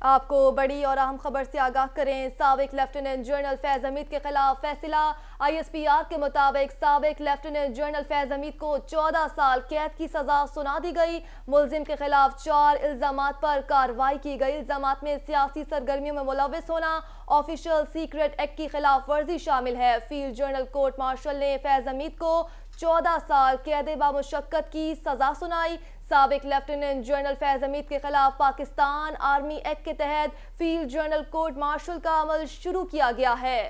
آپ کو بڑی اور اہم خبر سے آگاہ کریں۔ سابق لیفٹیننٹ جنرل فیض حمید کے خلاف فیصلہ۔ ISPR کے مطابق سابق لیفٹیننٹ جنرل فیض حمید کو 14 سال قید کی سزا سنا دی گئی۔ ملزم کے خلاف 4 الزامات پر کارروائی کی گئی۔ الزامات میں سیاسی سرگرمیوں میں ملوث ہونا، آفیشل سیکرٹ ایکٹ کی خلاف ورزی شامل ہے۔ فیلڈ جنرل کورٹ مارشل نے فیض حمید کو 14 سال قید بامشقت کی سزا سنائی۔ سابق لیفٹیننٹ جنرل فیض حمید کے خلاف پاکستان آرمی ایکٹ کے تحت فیلڈ جنرل کورٹ مارشل کا عمل شروع کیا گیا ہے۔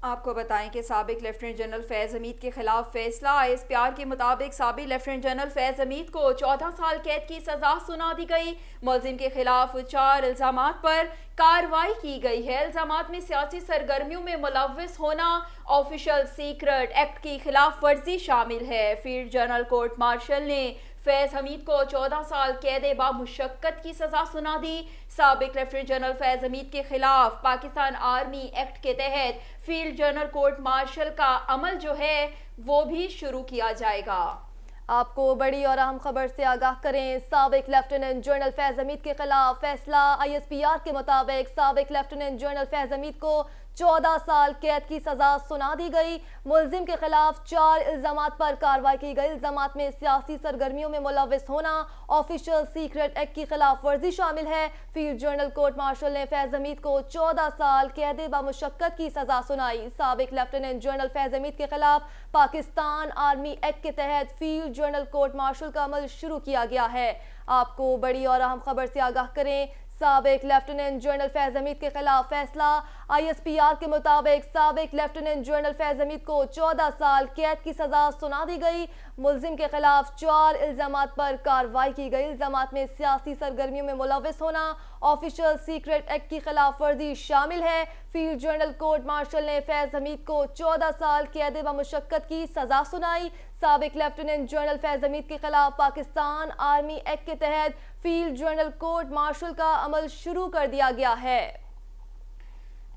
آپ کو بتائیں کہ سابق لیفٹیننٹ جنرل فیض حمید کے خلاف فیصلہ۔ ISPR کے مطابق سابق لیفٹیننٹ جنرل فیض حمید کو 14 سال قید کی سزا سنا دی گئی۔ ملزم کے خلاف 4 الزامات پر کارروائی کی گئی ہے۔ الزامات میں سیاسی سرگرمیوں میں ملوث ہونا، آفیشل سیکرٹ ایکٹ کی خلاف ورزی شامل ہے۔ فیلڈ جنرل کورٹ مارشل نے فیض حمید کو 14 سال قید بامشقت کی سزا سنا دی۔ سابق لیفٹیننٹ جنرل فیض حمید کے خلاف پاکستان آرمی ایکٹ کے تحت فیلڈ جنرل کورٹ مارشل کا عمل جو ہے وہ بھی شروع کیا جائے گا۔ آپ کو بڑی اور اہم خبر سے آگاہ کریں۔ سابق لیفٹیننٹ جنرل فیض حمید کے خلاف فیصلہ۔ ISPR کے مطابق سابق لیفٹیننٹ جنرل فیض حمید کو 14 سال قید کی سزا سنا دی گئی۔ ملزم کے خلاف 4 الزامات پر کارروائی کی گئی۔ الزامات میں سیاسی سرگرمیوں میں ملوث ہونا، آفیشل سیکرٹ ایکٹ کی خلاف ورزی شامل ہے۔ فیلڈ جنرل کورٹ مارشل نے فیض حمید کو 14 سال قید بامشقت کی سزا سنائی۔ سابق لیفٹیننٹ جنرل فیض حمید کے خلاف پاکستان آرمی ایکٹ کے تحت فیلڈ جنرل کورٹ مارشل کا عمل شروع کیا گیا ہے۔ آپ کو بڑی اور اہم خبر سے آگاہ کریں۔ سابق لیفٹیننٹ جنرل فیض حمید کے خلاف فیصلہ۔ ISPR کے مطابق سابق لیفٹیننٹ جنرل فیض حمید کو 14 سال قید کی سزا سنا دی گئی۔ ملزم کے خلاف 4 الزامات پر کارروائی کی گئی۔ الزامات میں سیاسی سرگرمیوں میں ملوث ہونا، آفیشل سیکرٹ ایکٹ کی خلاف ورزی شامل ہے۔ فیلڈ جنرل کورٹ مارشل نے فیض حمید کو 14 سال قید بامشقت کی سزا سنائی۔ سابق لیفٹیننٹ جنرل فیض حمید کے خلاف پاکستان آرمی ایکٹ کے تحت فیلڈ جنرل کورٹ مارشل کا عمل شروع کر دیا گیا ہے۔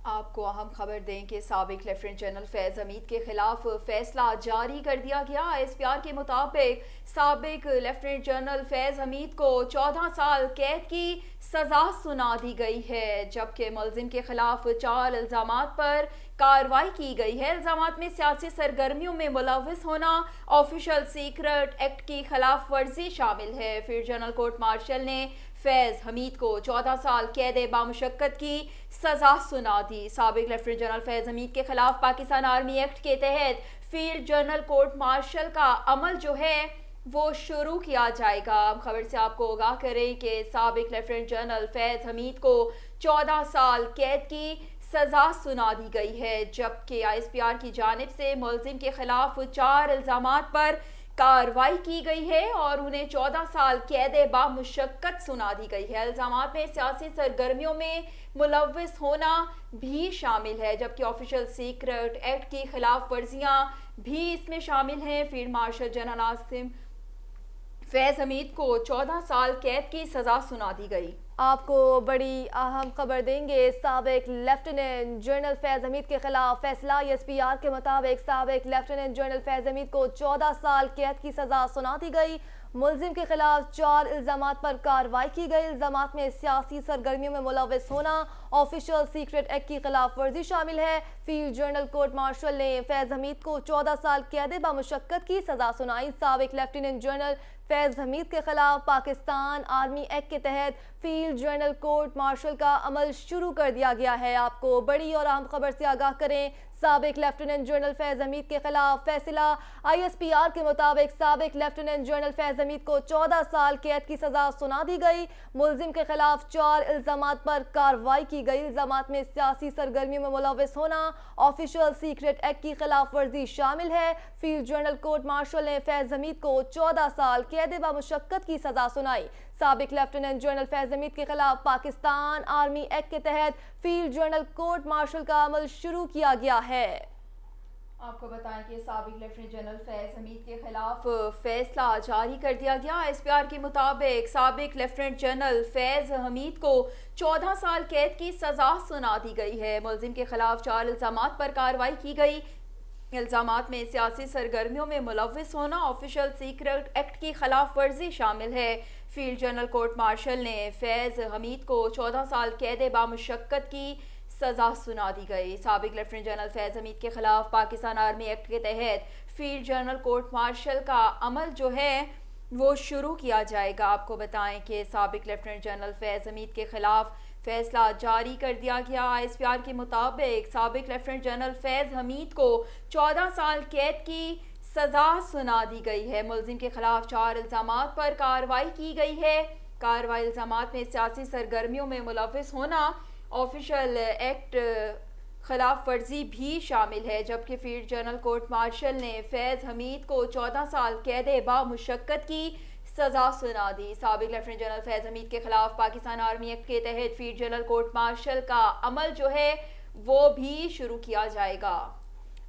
آپ کو اہم خبر دیں کہ سابق لیفٹیننٹ جنرل فیض حمید کے خلاف فیصلہ جاری کر دیا گیا۔ ISPR کے مطابق سابق لیفٹیننٹ جنرل فیض حمید کو 14 سال قید کی سزا سنا دی گئی ہے، جبکہ ملزم کے خلاف 4 الزامات پر کارروائی کی گئی ہے۔ الزامات میں سیاسی سرگرمیوں میں ملوث ہونا، آفیشل سیکرٹ ایکٹ کی خلاف ورزی شامل ہے۔ فیلڈ جنرل کورٹ مارشل نے فیض حمید کو 14 سال قید بامشقت کی سزا سنا دی۔ سابق لیفٹیننٹ جنرل فیض حمید کے خلاف پاکستان آرمی ایکٹ کے تحت فیلڈ جنرل کورٹ مارشل کا عمل جو ہے وہ شروع کیا جائے گا۔ ہم خبر سے آپ کو آگاہ کریں کہ سابق لیفٹیننٹ جنرل فیض حمید کو 14 سال قید کی سزا سنا دی گئی ہے، جبکہ ISPR کی جانب سے ملزم کے خلاف 4 الزامات پر کارروائی کی گئی ہے اور انہیں 14 سال قید بامشقت سنا دی گئی ہے۔ الزامات میں سیاسی سرگرمیوں میں ملوث ہونا بھی شامل ہے، جبکہ آفیشل سیکرٹ ایکٹ کی خلاف ورزیاں بھی اس میں شامل ہیں۔ فیلڈ مارشل جنرل عاصم فیض حمید کو 14 سال قید کی سزا سنا دی گئی۔ آپ کو بڑی اہم خبر دیں گے۔ سابق لیفٹیننٹ جنرل فیض حمید کے خلاف فیصلہ۔ ISPR کے مطابق سابق لیفٹیننٹ جنرل فیض حمید کو 14 سال قید کی سزا سنا دی گئی۔ ملزم کے خلاف 4 الزامات پر کارروائی کی گئی۔ الزامات میں سیاسی سرگرمیوں میں ملوث ہونا، آفیشل سیکرٹ ایکٹ کی خلاف ورزی شامل ہے۔ فیلڈ جنرل کورٹ مارشل نے فیض حمید کو 14 سال قید بامشقت کی سزا سنائی۔ سابق لیفٹیننٹ جنرل فیض حمید کے خلاف پاکستان آرمی ایکٹ کے تحت فیلڈ جنرل کورٹ مارشل کا عمل شروع کر دیا گیا ہے۔ آپ کو بڑی اور اہم خبر سے آگاہ کریں۔ سابق لیفٹیننٹ جنرل فیض حمید کے خلاف فیصلہ۔ ISPR کے مطابق سابق لیفٹیننٹ جنرل فیض حمید کو 14 سال قید کی سزا سنا دی گئی۔ ملزم کے خلاف 4 الزامات پر کارروائی کی گئی۔ الزامات میں سیاسی سرگرمیوں میں ملوث ہونا، آفیشل سیکرٹ ایکٹ کی خلاف ورزی شامل ہے۔ فیلڈ جنرل کورٹ مارشل نے فیض حمید کو 14 سال قید بامشقت کی سزا سنائی۔ سابق لیفٹیننٹ جنرل فیض حمید کے خلاف پاکستان آرمی ایکٹ کے تحت فیلڈ جنرل کورٹ مارشل کا عمل شروع کیا گیا ہے۔ آپ کو بتائیں کہ سابق لیفٹیننٹ جنرل فیض حمید کے خلاف فیصلہ جاری کر دیا گیا۔ ISPR کے مطابق سابق لیفٹیننٹ جنرل فیض حمید کو 14 سال قید کی سزا سنا دی گئی ہے۔ ملزم کے خلاف 4 الزامات پر کارروائی کی گئی۔ الزامات میں سیاسی سرگرمیوں میں ملوث ہونا، آفیشل سیکرٹ ایکٹ کی خلاف ورزی شامل ہے۔ فیلڈ جنرل کورٹ مارشل نے فیض حمید کو 14 سال قید بامشقت کی سزا سنا دی گئی۔ سابق لیفٹیننٹ جنرل فیض حمید کے خلاف پاکستان آرمی ایکٹ کے تحت فیلڈ جنرل کورٹ مارشل کا عمل جو ہے وہ شروع کیا جائے گا۔ آپ کو بتائیں کہ سابق لیفٹیننٹ جنرل فیض حمید کے خلاف فیصلہ جاری کر دیا گیا۔ ISPR کے مطابق سابق لیفٹیننٹ جنرل فیض حمید کو 14 سال قید کی سزا سنا دی گئی ہے۔ ملزم کے خلاف 4 الزامات پر کارروائی کی گئی ہے۔ کارروائی الزامات میں سیاسی سرگرمیوں میں ملوث ہونا، آفیشل ایکٹ خلاف ورزی بھی شامل ہے، جبکہ فیلڈ جنرل کورٹ مارشل نے فیض حمید کو 14 سال قید بامشقت کی سزا سنا دی۔ سابق لیفٹیننٹ جنرل فیض حمید کے خلاف پاکستان آرمی ایکٹ کے تحت فیلڈ جنرل کورٹ مارشل کا عمل جو ہے وہ بھی شروع کیا جائے گا۔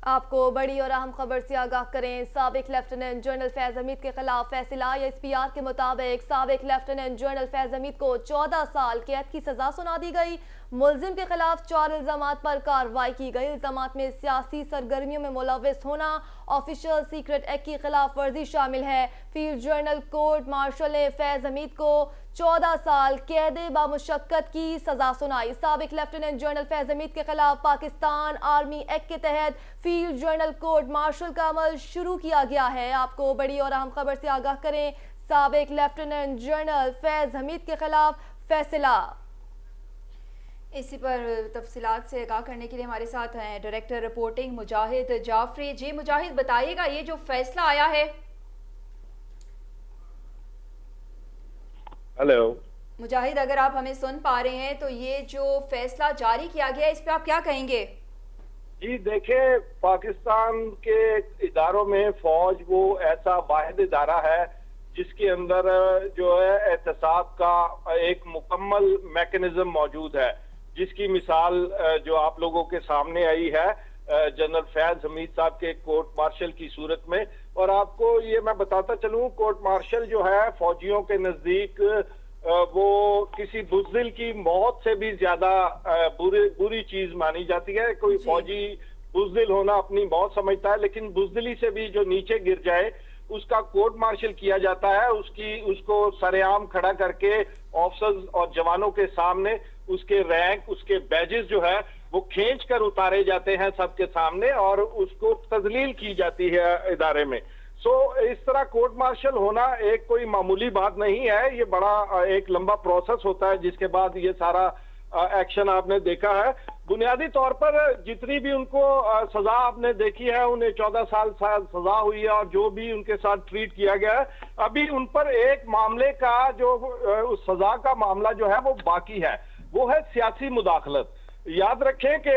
آپ کو بڑی اور اہم خبر سے آگاہ کریں۔ سابق لیفٹیننٹ جنرل فیض حمید کے خلاف فیصلہ ISPR کے مطابق سابق لیفٹیننٹ جنرل فیض حمید کو 14 سال قید کی سزا سنا دی گئی۔ ملزم کے خلاف 4 الزامات پر کارروائی کی گئی۔ الزامات میں سیاسی سرگرمیوں میں ملوث ہونا، آفیشل سیکرٹ ایکٹ کی خلاف ورزی شامل ہے۔ فیلڈ جنرل کورٹ مارشل نے فیض حمید کو 14 سال قید بامشقت کی سزا سنائی۔ سابق لیفٹیننٹ جنرل فیض حمید کے خلاف پاکستان آرمی ایکٹ کے تحت فیلڈ جنرل کورٹ مارشل کا عمل شروع کیا گیا ہے۔ آپ کو بڑی اور اہم خبر سے آگاہ کریں۔ سابق لیفٹیننٹ جنرل فیض حمید کے خلاف فیصلہ۔ اسی پر تفصیلات سے آگاہ کرنے کے لیے ہمارے ساتھ ہیں ڈائریکٹر رپورٹنگ مجاہد جعفری۔ جی مجاہد، بتائیے گا یہ جو فیصلہ آیا ہے۔ ہیلو مجاہد، اگر آپ ہمیں سن پا رہے ہیں تو یہ جو فیصلہ جاری کیا گیا اس پہ آپ کیا کہیں گے؟ جی دیکھیں، پاکستان کے اداروں میں فوج وہ ایسا واحد ادارہ ہے جس کے اندر جو ہے احتساب کا ایک مکمل میکنزم موجود ہے، جس کی مثال جو آپ لوگوں کے سامنے آئی ہے جنرل فیض حمید صاحب کے کورٹ مارشل کی صورت میں۔ اور آپ کو یہ میں بتاتا چلوں، کورٹ مارشل جو ہے فوجیوں کے نزدیک وہ کسی بزدل کی موت سے بھی زیادہ بری چیز مانی جاتی ہے۔ کوئی فوجی بزدل ہونا اپنی موت سمجھتا ہے، لیکن بزدلی سے بھی جو نیچے گر جائے اس کا کورٹ مارشل کیا جاتا ہے۔ اس کو سرعام کھڑا کر کے آفسرز اور جوانوں کے سامنے اس کے رینک، اس کے بیجز جو ہے وہ کھینچ کر اتارے جاتے ہیں سب کے سامنے، اور اس کو تذلیل کی جاتی ہے ادارے میں۔ اس طرح کورٹ مارشل ہونا ایک کوئی معمولی بات نہیں ہے، یہ بڑا ایک لمبا پروسیس ہوتا ہے جس کے بعد یہ سارا ایکشن آپ نے دیکھا ہے۔ بنیادی طور پر جتنی بھی ان کو سزا آپ نے دیکھی ہے، انہیں 14 سال سزا ہوئی ہے، اور جو بھی ان کے ساتھ ٹریٹ کیا گیا ہے، ابھی ان پر ایک معاملے کا جو سزا کا معاملہ جو ہے وہ باقی ہے، وہ ہے سیاسی مداخلت۔ یاد رکھیں کہ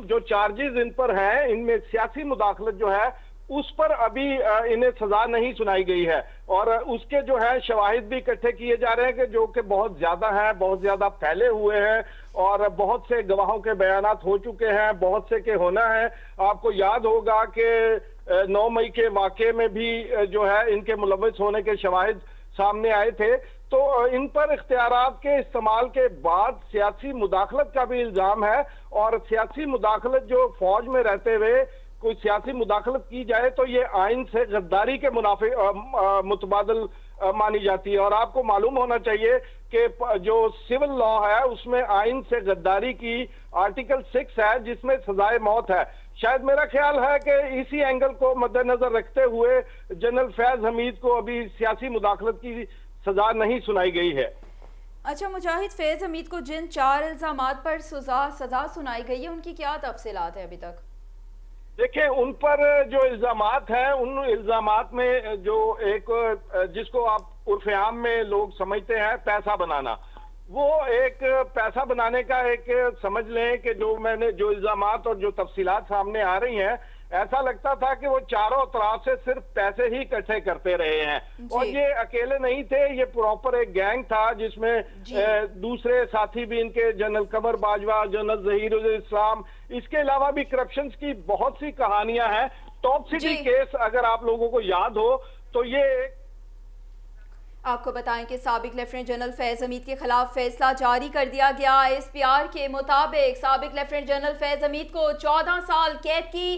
جو چارجز ان پر ہیں، ان میں سیاسی مداخلت جو ہے اس پر ابھی انہیں سزا نہیں سنائی گئی ہے، اور اس کے جو ہے شواہد بھی اکٹھے کیے جا رہے ہیں کہ جو کہ بہت زیادہ ہیں، بہت زیادہ پھیلے ہوئے ہیں، اور بہت سے گواہوں کے بیانات ہو چکے ہیں، بہت سے کے ہونا ہے۔ آپ کو یاد ہوگا کہ 9 مئی کے واقعے میں بھی جو ہے ان کے ملوث ہونے کے شواہد سامنے آئے تھے۔ تو ان پر اختیارات کے استعمال کے بعد سیاسی مداخلت کا بھی الزام ہے، اور سیاسی مداخلت جو فوج میں رہتے ہوئے کوئی سیاسی مداخلت کی جائے تو یہ آئین سے غداری کے متبادل مانی جاتی ہے۔ اور آپ کو معلوم ہونا چاہیے کہ جو سول لا ہے اس میں آئین سے غداری کی آرٹیکل 6 ہے، جس میں سزائے موت ہے۔ شاید میرا خیال ہے کہ اسی اینگل کو مد نظر رکھتے ہوئے جنرل فیض حمید کو ابھی سیاسی مداخلت کی سزا نہیں سنائی گئی ہے۔ اچھا مجاہد، فیض حمید کو جن 4 الزامات پر سزا سنائی گئی ہے ان کی کیا تفصیلات ہیں ابھی تک؟ دیکھیں، ان پر جو الزامات ہیں، ان الزامات میں جو ایک جس کو آپ عرف عام میں لوگ سمجھتے ہیں پیسہ بنانا، وہ ایک پیسہ بنانے کا ایک سمجھ لیں کہ جو الزامات اور جو تفصیلات سامنے آ رہی ہیں، ایسا لگتا تھا کہ وہ چاروں اطراف سے صرف پیسے ہی اکٹھے کرتے رہے ہیں، اور یہ اکیلے نہیں تھے، یہ پراپر ایک گینگ تھا جس میں دوسرے ساتھی بھی ان کے جنرل قمر باجوہ، جنرل ظہیر الاسلام، اس کے علاوہ بھی کرپشنز کی بہت سی کہانیاں ہیں۔ ٹاپ سٹی کیس اگر آپ لوگوں کو یاد ہو تو یہ آپ کو بتائیں کہ سابق لیفٹیننٹ جنرل فیض حمید کے خلاف فیصلہ جاری کر دیا گیا۔ ISPR کے مطابق سابق لیفٹیننٹ جنرل فیض حمید کو 14 سال قید کی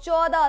14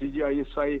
DGISI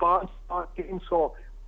5,300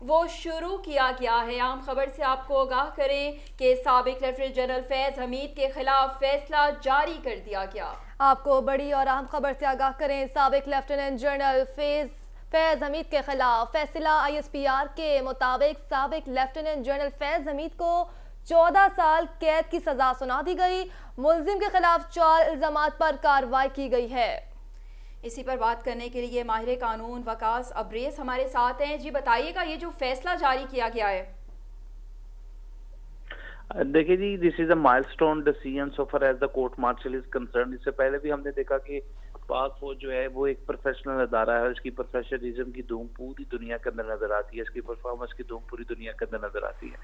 وہ شروع کیا گیا ہے۔ اہم خبر سے آپ کو آگاہ کریں کہ سابق لیفٹیننٹ جنرل فیض حمید کے خلاف فیصلہ جاری کر دیا گیا۔ آپ کو بڑی اور اہم خبر سے آگاہ کریں، سابق لیفٹیننٹ جنرل فیض حمید کے خلاف فیصلہ۔ ISPR کے مطابق سابق لیفٹیننٹ جنرل فیض حمید کو 14 سال قید کی سزا سنا دی گئی۔ ملزم کے خلاف 4 الزامات پر کارروائی کی گئی ہے۔ اسی پر بات کرنے کے لیے ماہر قانون وقاص ابریز ہمارے ساتھ ہیں۔ جی بتائیے گا، یہ جو فیصلہ جاری کیا گیا ہے؟ دیکھیں جی، دس is a milestone decision so far as the court martial is concern. اس سے پہلے بھی ہم نے دیکھا کہ پاک فوج جو ہے وہ ایک پروفیشنل ادارہ ہے، اس کی پروفیشنلزم کی دھوم پوری دنیا کے اندر نظر آتی ہے، اس کی پرفارمنس کی دھوم پوری دنیا کے اندر نظر آتی ہے۔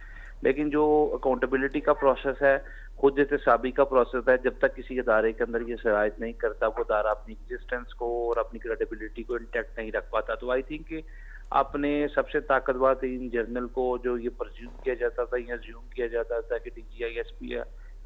لیکن جو اکاؤنٹیبلٹی کا پروسیس ہے، خود احتسابی کا پروسیس ہے، جب تک کسی ادارے کے اندر یہ شرائط نہیں کرتا، وہ ادارہ اپنی ایگزسٹنس کو اور اپنی کریڈیبلٹی کو انٹیکٹ نہیں رکھ پاتا۔ تو آئی تھنک کہ اپنے سب سے طاقتور ترین جرنل کو جو یہ پرزیوم کیا جاتا تھا یا زیوم کیا جاتا تھا کہ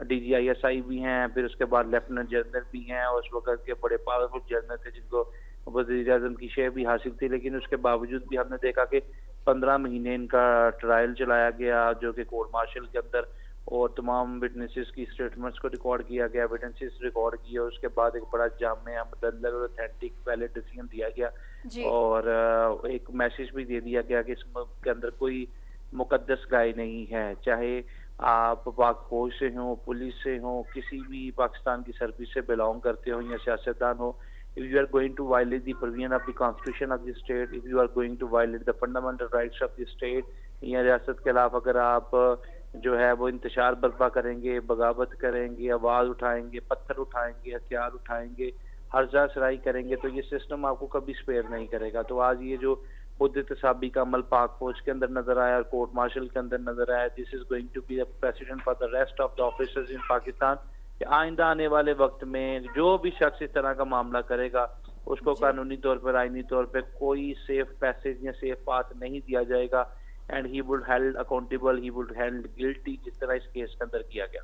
DGISI بھی ہیں، پھر اس کے بعد لیفٹیننٹ جنرل بھی ہیں، اور اس وقت کے بڑے پاورفل جنرل تھے جن کو وزیر اعظم کی شے بھی حاصل تھی، لیکن اس کے باوجود بھی ہم نے دیکھا کہ 15 مہینے ان کا ٹرائل چلایا گیا، جو کہ کورٹ مارشل کے اندر، اور تمام وٹنسز کی اسٹیٹمنٹس کو ریکارڈ کیا گیا، ایویڈنسز ریکارڈ کیے، اور اس کے بعد ایک بڑا جامع مدلل اور اتھینٹک ویلڈ ڈیسیژن دیا گیا جی۔ اور ایک میسج بھی دے دیا گیا کہ اس ملک کے اندر کوئی مقدس گائے نہیں ہے، چاہے آپ پاک فوج سے ہوں، پولیس سے ہوں، کسی بھی پاکستان کی سروس سے بلانگ کرتے ہوں یا سیاستدان ہو۔ If you are going to violate the provision of the constitution of the state, if you are going to violate the fundamental rights of the state، یا ریاست کے خلاف اگر آپ جو ہے وہ انتشار برپا کریں گے، بغاوت کریں گے، آواز اٹھائیں گے، پتھر اٹھائیں گے، ہتھیار اٹھائیں گے، ہرجا سرائی کریں گے، تو یہ سسٹم آپ کو کبھی سپیئر نہیں کرے گا۔ تو آج یہ جو خود احتسابی کا عمل پاک فوج کے اندر نظر آیا اور کورٹ مارشل کے اندر نظر آیا، this is going to be a precedent for the rest of the officers in Pakistan, کہ آئندہ آنے والے وقت میں جو بھی شخص اس طرح کا معاملہ کرے گا اس کو قانونی طور پر، آئینی طور پہ کوئی سیف پیسج یا سیف پاتھ نہیں دیا جائے گا، and he would held accountable, he would held guilty, جس طرح اس کیس کے اندر کیا گیا۔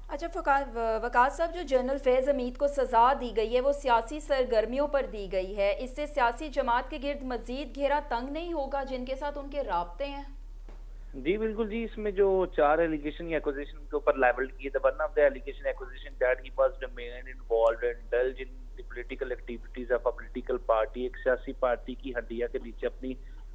اچھا وقاص صاحب، جو جنرل فیض حمید کو سزا دی گئی ہے وہ سیاسی سرگرمیوں پر دی گئی ہے، اس سے سیاسی جماعت کے گرد مزید گھیرا تنگ نہیں ہوگا جن کے ساتھ ان کے رابطے ہیں؟ جی بالکل جی، اس میں جو 4 ایلیگیشن یا ایکوزیشن کے اوپر لیبل کیے تھے، one of the allegation acquisition that he was remain involved and indulge in the political activities of a political party, ایک سیاسی پارٹی کی ہڈیا کے نیچے اپنی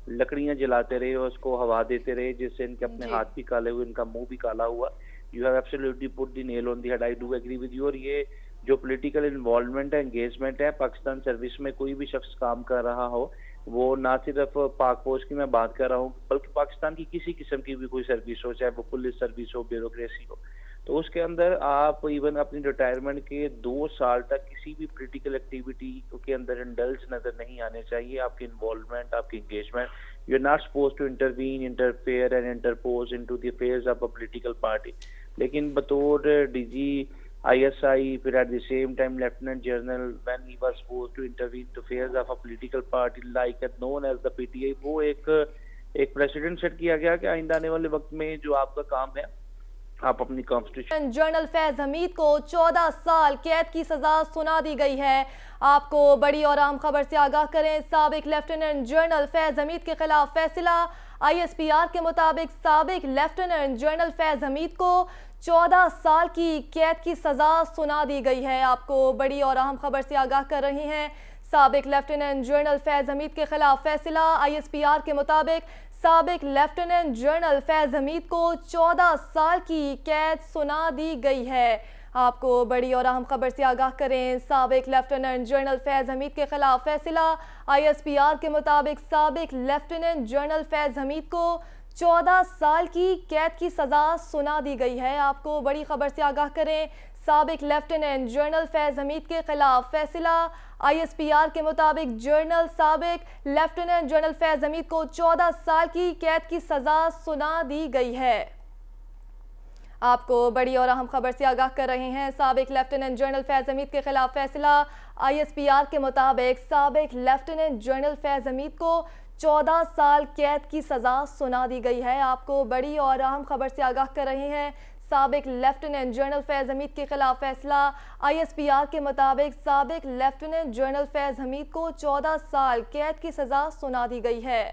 لکڑیاں جلاتے رہے اور اس کو ہوا دیتے رہے، جس سے ان کے اپنے ہاتھ بھی کالے ہوئے، ان کا منہ بھی کالا ہوا۔ You have absolutely put the nail on the head, I do agree with you. اور یہ جو پولیٹیکل انوالومنٹ ہے، انگیجمنٹ ہے، پاکستان سروس میں کوئی بھی شخص کام کر رہا ہو، وہ نہ صرف پاک فوج کی میں بات کر رہا ہوں، بلکہ پاکستان کی کسی قسم کی بھی کوئی سروس ہو، چاہے وہ پولیس سروس ہو، بیوروکریسی ہو، تو اس کے اندر آپ ایون اپنی ریٹائرمنٹ کے 2 سال تک کسی بھی پولیٹیکل ایکٹیویٹی کے اندر انڈلج نظر نہیں آنے چاہیے۔ آپ کی انوالومنٹ، آپ کی engagement, you are not suppose to intervene, interfere and interpose into the affairs of a political party. لیکن بطور DGISI، پھر at the same time lieutenant general, when he was suppose to intervene to affairs of a political party like known as the PTI، وہ ایک president set کیا گیا کہ آئندہ آنے والے وقت میں جو آپ کا کام ہے، آپ اپنی کانسٹیٹیوشن۔ جنرل فیض حمید کو 14 سال قید کی سزا سنا دی گئی ہے۔ آپ کو بڑی اور اہم خبر سے آگاہ کریں، سابق لیفٹیننٹ جنرل فیض حمید کے خلاف فیصلہ۔ ISPR کے مطابق سابق لیفٹیننٹ جنرل فیض حمید کو 14 سال کی قید کی سزا سنا دی گئی ہے۔ آپ کو بڑی اور اہم خبر سے آگاہ کر رہی ہیں، سابق لیفٹیننٹ جنرل فیض حمید کے خلاف فیصلہ۔ ISPR کے مطابق سابق لیفٹیننٹ جنرل فیض حمید کو 14 سال کی قید سنا دی گئی ہے۔ آپ کو بڑی اور اہم خبر سے آگاہ کریں، سابق لیفٹیننٹ جنرل فیض حمید کے خلاف فیصلہ۔ ISPR کے مطابق سابق لیفٹیننٹ جنرل فیض حمید کو 14 سال کی قید کی سزا سنا دی گئی ہے۔ آپ کو بڑی خبر سے آگاہ کریں، سابق لیفٹیننٹ جنرل فیض حمید کے خلاف فیصلہ۔ ISPR کے مطابق سابق لیفٹیننٹ جنرل فیض حمید کو 14 سال کی قید کی سزا سنا دی گئی ہے۔ آپ کو بڑی اور اہم خبر سے آگاہ کر رہے ہیں، سابق لیفٹیننٹ جنرل فیض حمید کے خلاف فیصلہ۔ ISPR کے مطابق سابق لیفٹیننٹ جنرل فیض حمید کو 14 سال قید کی سزا سنا دی گئی ہے۔ آپ کو بڑی اور اہم خبر سے آگاہ کر رہے ہیں، سابق لیفٹیننٹ جنرل فیض حمید کے خلاف فیصلہ۔ ISPR کے مطابق سابق لیفٹیننٹ جنرل فیض حمید کو 14 سال قید کی سزا سنا دی گئی ہے۔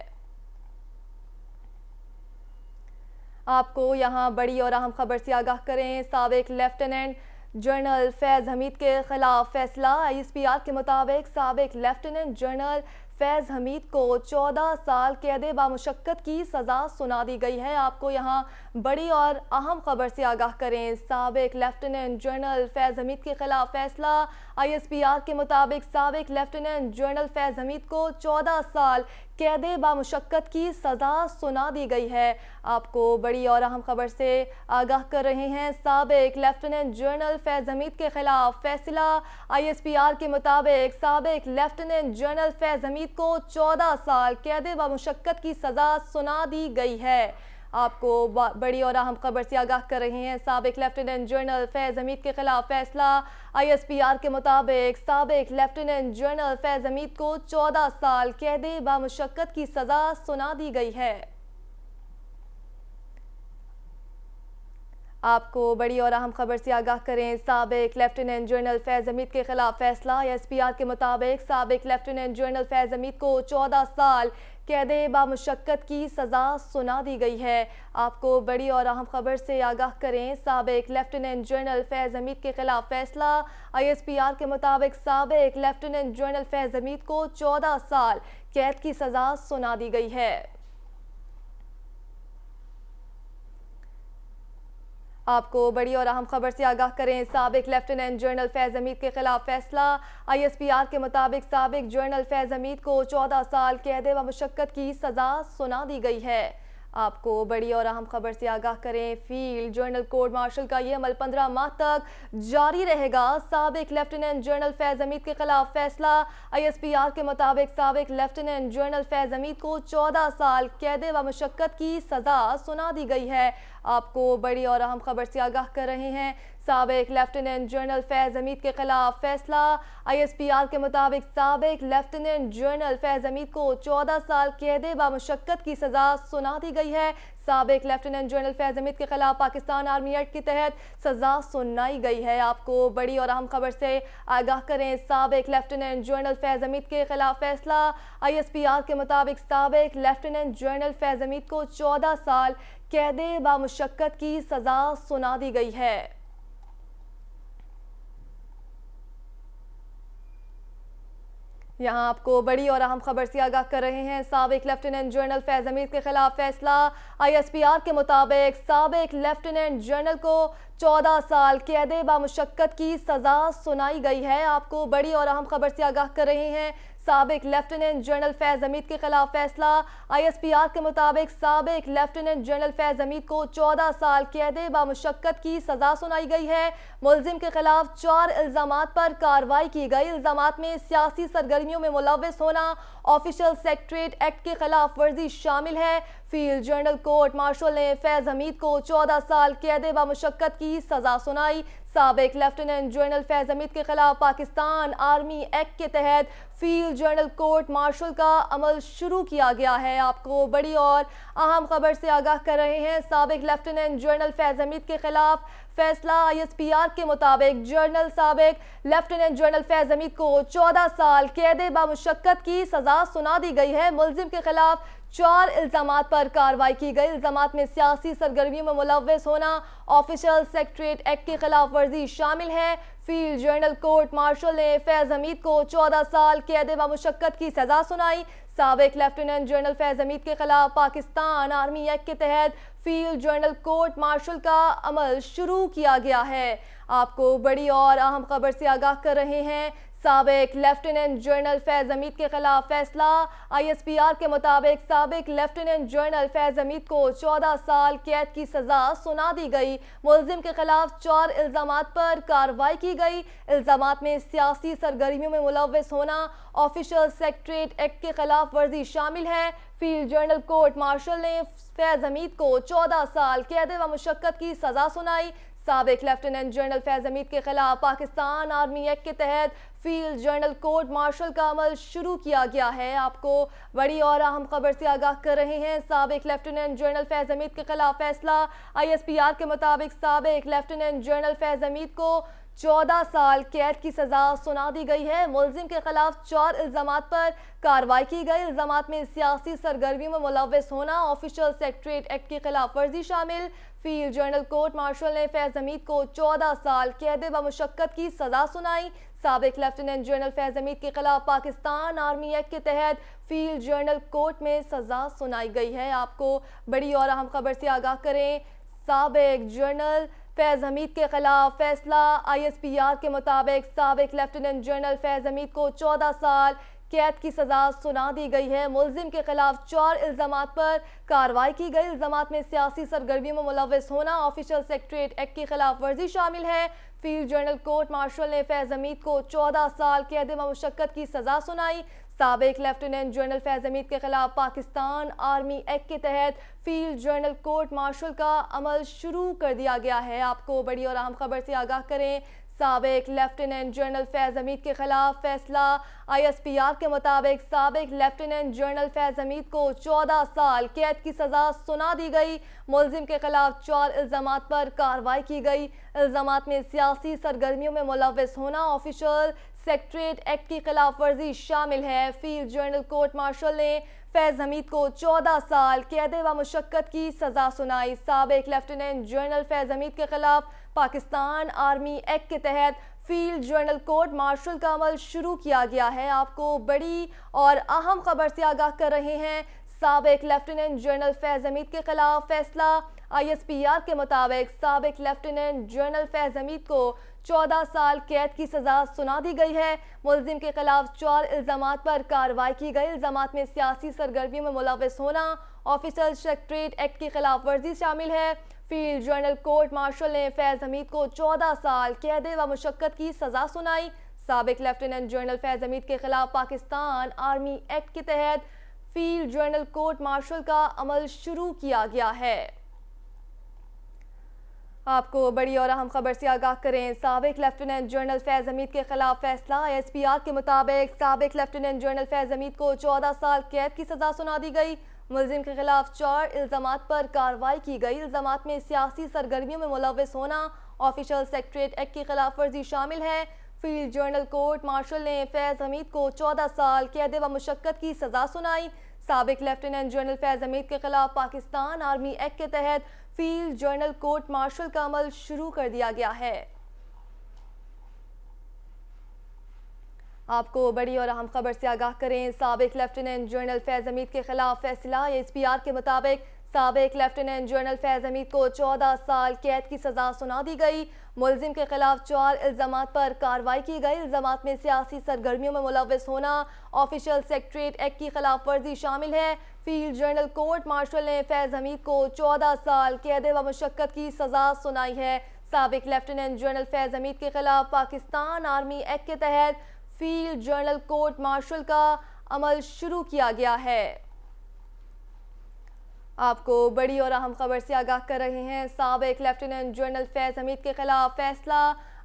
آپ کو یہاں بڑی اور اہم خبر سے آگاہ کریں، سابق لیفٹیننٹ جنرل فیض حمید کے خلاف فیصلہ۔ آئی ایس پی آر کے مطابق سابق لیفٹیننٹ جنرل فیض حمید کو 14 سال قید بامشقت کی سزا سنا دی گئی ہے۔ آپ کو یہاں بڑی اور اہم خبر سے آگاہ کریں، سابق لیفٹیننٹ جنرل فیض حمید کے خلاف فیصلہ۔ آئی ایس پی آر کے مطابق سابق لیفٹیننٹ جنرل فیض حمید کو 14 سال قید بامشقت کی سزا سنا دی گئی ہے۔ آپ کو بڑی اور اہم خبر سے آگاہ کر رہے ہیں، سابق لیفٹیننٹ جنرل فیض حمید کے خلاف فیصلہ۔ آئی ایس پی آر کے مطابق سابق لیفٹیننٹ جنرل فیض حمید کو 14 سال قید بامشقت کی سزا سنا دی گئی ہے۔ آپ کو بڑی اور اہم خبر سے آگاہ کر رہے ہیں، سابق لیفٹیننٹ جنرل فیض حمید کے خلاف فیصلہ۔ آئی ایس پی آر کے مطابق سابق لیفٹیننٹ جنرل فیض حمید کو 14 سال قید بامشقت کی سزا سنا دی گئی ہے۔ آپ کو بڑی اور اہم خبر سے آگاہ کریں، سابق لیفٹیننٹ جنرل فیض حمید کے خلاف فیصلہ۔ ایس پی آر کے مطابق سابق لیفٹیننٹ جنرل فیض حمید کو 14 سال قید بامشقت کی سزا سنا دی گئی ہے۔ آپ کو بڑی اور اہم خبر سے آگاہ کریں، سابق لیفٹیننٹ جنرل فیض حمید کے خلاف فیصلہ۔ آئی ایس پی آر کے مطابق سابق لیفٹیننٹ جنرل فیض حمید کو 14 سال قید کی سزا سنا دی گئی ہے۔ آپ کو بڑی اور اہم خبر سے آگاہ کریں، سابق لیفٹیننٹ جنرل فیض حمید کے خلاف فیصلہ۔ آئی ایس پی آر کے مطابق سابق جنرل فیض حمید کو 14 سال قید بمشقت کی سزا سنا دی گئی ہے۔ آپ کو بڑی اور اہم خبر سے آگاہ کریں، فیلڈ جنرل کورٹ مارشل کا یہ عمل 15 ماہ تک جاری رہے گا۔ سابق لیفٹیننٹ جنرل فیض حمید کے خلاف فیصلہ۔ آئی ایس پی آر کے مطابق سابق لیفٹیننٹ جنرل فیض حمید کو 14 سال قید بمشقت کی سزا سنا دی گئی ہے۔ آپ کو بڑی اور اہم خبر سے آگاہ کر رہے ہیں، سابق لیفٹیننٹ جنرل فیض حمید کے خلاف فیصلہ۔ آئی ایس پی آر کے مطابق سابق لیفٹیننٹ جنرل فیض حمید کو 14 سال قید بمشقت کی سزا سنا دی گئی ہے۔ سابق لیفٹیننٹ جنرل فیض حمید کے خلاف پاکستان آرمی ایکٹ کے تحت سزا سنائی گئی ہے۔ آپ کو بڑی اور اہم خبر سے آگاہ کریں، سابق لیفٹیننٹ جنرل فیض حمید کے خلاف فیصلہ۔ آئی ایس پی آر کے مطابق سابق لیفٹیننٹ جنرل فیض حمید کو 14 سال قید بمشقت کی سزا سنا دی گئی ہے۔ یہاں آپ کو بڑی اور اہم خبر سے آگاہ کر رہے ہیں، سابق لیفٹیننٹ جنرل فیض حمید کے خلاف فیصلہ۔ آئی ایس پی آر کے مطابق سابق لیفٹیننٹ جنرل کو 14 سال قید بمشقت کی سزا سنائی گئی ہے۔ آپ کو بڑی اور اہم خبر سے آگاہ کر رہے ہیں، سابق لیفٹیننٹ جنرل فیض حمید کے خلاف فیصلہ۔ آئی ایس پی آر کے مطابق سابق لیفٹیننٹ جنرل فیض حمید کو 14 سال قید بمشقت کی سزا سنائی گئی ہے۔ ملزم کے خلاف 4 الزامات پر کارروائی کی گئی۔ الزامات میں سیاسی سرگرمیوں میں ملوث ہونا، آفیشل سیکریٹریٹ ایکٹ کی خلاف ورزی شامل ہے۔ فیلڈ جنرل کورٹ مارشل نے فیض حمید کو 14 سال قید بمشقت کی سزا سنائی۔ سابق لیفٹیننٹ جنرل فیض حمید کے خلاف پاکستان آرمی ایکٹ کے تحت فیلڈ جنرل کورٹ مارشل کا عمل شروع کیا گیا ہے۔ آپ کو بڑی اور اہم خبر سے آگاہ کر رہے ہیں، سابق لیفٹیننٹ جنرل فیض حمید کے خلاف فیصلہ۔ آئی ایس پی آر کے مطابق سابق لیفٹیننٹ جنرل فیض حمید کو 14 سال قید بمشقت کی سزا سنا دی گئی ہے۔ ملزم کے خلاف 4 الزامات پر کارروائی کی گئی۔ الزامات میں سیاسی سرگرمیوں میں ملوث ہونا، آفیشل سیکریٹریٹ ایکٹ کی خلاف ورزی شامل ہے۔ فیلڈ جنرل کورٹ مارشل نے فیض حمید کو 14 سال قید بمشقت کی سزا سنائی۔ سابق لیفٹیننٹ جنرل فیض حمید کے خلاف پاکستان آرمی ایکٹ کے تحت فیلڈ جنرل کورٹ مارشل کا عمل شروع کیا گیا ہے۔ آپ کو بڑی اور اہم خبر سے آگاہ کر رہے ہیں، سابق لیفٹیننٹ جنرل فیض حمید کے خلاف فیصلہ۔ آئی ایس پی آر کے مطابق سابق لیفٹیننٹ جنرل فیض حمید کو 14 سال قید کی سزا سنا دی گئی۔ ملزم کے خلاف 4 الزامات پر کارروائی کی گئی۔ الزامات میں سیاسی سرگرمیوں میں ملوث ہونا، آفیشل سیکریٹریٹ ایکٹ کی خلاف ورزی شامل ہے۔ فیلڈ جنرل کورٹ مارشل نے فیض حمید کو 14 سال قید بمشقت کی سزا سنائی۔ سابق لیفٹیننٹ جنرل فیض حمید کے خلاف پاکستان آرمی ایکٹ کے تحت فیلڈ جنرل کورٹ مارشل کا عمل شروع کیا گیا ہے۔ آپ کو بڑی اور اہم خبر سے آگاہ کر رہے ہیں، سابق لیفٹیننٹ جنرل فیض حمید کے خلاف فیصلہ۔ آئی ایس پی آر کے مطابق سابق لیفٹیننٹ جنرل فیض حمید کو 14 سال قید کی سزا سنا دی گئی ہے۔ ملزم کے خلاف 4 الزامات پر کارروائی کی گئی۔ الزامات میں سیاسی سرگرمیوں میں ملوث ہونا، آفیشل سیکریٹریٹ ایکٹ کی خلاف ورزی شامل۔ فیلڈ جنرل کورٹ مارشل نے فیض حمید کو 14 سال قید بمشقت کی سزا سنائی۔ سابق لیفٹیننٹ جنرل فیض حمید کے خلاف پاکستان آرمی ایکٹ کے تحت فیلڈ جنرل کورٹ میں سزا سنائی گئی ہے۔ آپ کو بڑی اور اہم خبر سے آگاہ کریں، سابق جنرل فیض حمید کے خلاف فیصلہ ISPR کے مطابق سابق لیفٹیننٹ جنرل فیض حمید کو 14 سال قید کی سزا سنا دی گئی ہے۔ ملزم کے خلاف 4 الزامات پر کارروائی کی گئی۔ الزامات میں سیاسی سرگرمیوں میں ملوث ہونا، آفیشل سیکریٹریٹ ایکٹ کی خلاف ورزی شامل ہے۔ فیلڈ جنرل کورٹ مارشل نے فیض حمید کو 14 سال قید بمشقت کی سزا سنائی۔ سابق لیفٹیننٹ جنرل فیض حمید کے خلاف پاکستان آرمی ایکٹ کے تحت فیلڈ جنرل کورٹ مارشل کا عمل شروع کر دیا گیا ہے۔ آپ کو بڑی اور اہم خبر سے آگاہ کریں، سابق لیفٹیننٹ جنرل فیض حمید کے خلاف فیصلہ ISPR کے مطابق سابق لیفٹیننٹ جنرل فیض حمید کو 14 سال قید کی سزا سنا دی گئی۔ ملزم کے خلاف 4 الزامات پر کارروائی کی گئی۔ الزامات میں سیاسی سرگرمیوں میں ملوث ہونا، آفیشل سیکریٹریٹ ایکٹ کی خلاف ورزی شامل ہے۔ فیلڈ جنرل کورٹ مارشل نے فیض حمید کو 14 سال قید بمشقت کی سزا سنائی۔ سابق لیفٹیننٹ جنرل فیض حمید کے خلاف پاکستان آرمی ایکٹ کے تحت فیلڈ جنرل کورٹ مارشل کا عمل شروع کیا گیا ہے۔ آپ کو بڑی اور اہم خبر سے آگاہ کر رہے ہیں، سابق لیفٹیننٹ جنرل فیض حمید کے خلاف فیصلہ ISPR کے مطابق سابق لیفٹیننٹ جنرل فیض حمید کو 14 سال قید کی سزا سنا دی گئی ہے۔ ملزم کے خلاف 4 الزامات پر کارروائی کی گئی۔ الزامات میں سیاسی سرگرمیوں میں ملوث ہونا، آفیشل سیکریٹریٹ ایکٹ کی خلاف ورزی شامل ہے۔ فیلڈ جنرل کورٹ مارشل نے فیض حمید کو 14 سال قید بمشقت کی سزا سنائی۔ سابق لیفٹیننٹ جنرل فیض حمید کے خلاف پاکستان آرمی ایکٹ کے تحت فیلڈ جنرل کورٹ مارشل کا عمل شروع کیا گیا ہے۔ آپ کو بڑی اور اہم خبر سے آگاہ کریں، سابق لیفٹیننٹ جنرل فیض حمید کے خلاف فیصلہ ISPR کے مطابق سابق لیفٹیننٹ جنرل فیض حمید کو 14 سال قید کی سزا سنا دی گئی۔ ملزم کے خلاف 4 الزامات پر کارروائی کی گئی۔ الزامات میں سیاسی سرگرمیوں میں ملوث ہونا، آفیشل سیکریٹریٹ ایکٹ کی خلاف ورزی شامل ہے۔ فیلڈ جنرل کورٹ مارشل نے فیض حمید کو 14 سال قید بمشقت کی سزا سنائی۔ سابق لیفٹیننٹ جنرل فیض حمید کے خلاف پاکستان آرمی ایکٹ کے تحت فیلڈ جنرل کورٹ مارشل کا عمل شروع کر دیا گیا ہے۔ آپ کو بڑی اور اہم خبر سے آگاہ کریں، سابق لیفٹیننٹ جنرل فیض حمید کے خلاف فیصلہ ISPR کے مطابق سابق لیفٹیننٹ جنرل فیض حمید کو 14 سال قید کی سزا سنا دی گئی۔ ملزم کے خلاف 4 الزامات پر کارروائی کی گئی۔ الزامات میں سیاسی سرگرمیوں میں ملوث ہونا، آفیشل سیکریٹریٹ ایکٹ کی خلاف ورزی شامل ہے۔ فیلڈ جنرل کورٹ مارشل نے فیض حمید کو 14 سال قید بمشقت کی سزا سنائی ہے۔ سابق لیفٹیننٹ جنرل فیض حمید کے خلاف پاکستان آرمی ایکٹ کے تحت فیلڈ جنرل کورٹ مارشل کا عمل شروع کیا گیا ہے۔ آپ کو بڑی اور اہم خبر سے آگاہ کر رہے ہیں، سابق لیفٹیننٹ جنرل فیض حمید کے خلاف فیصلہ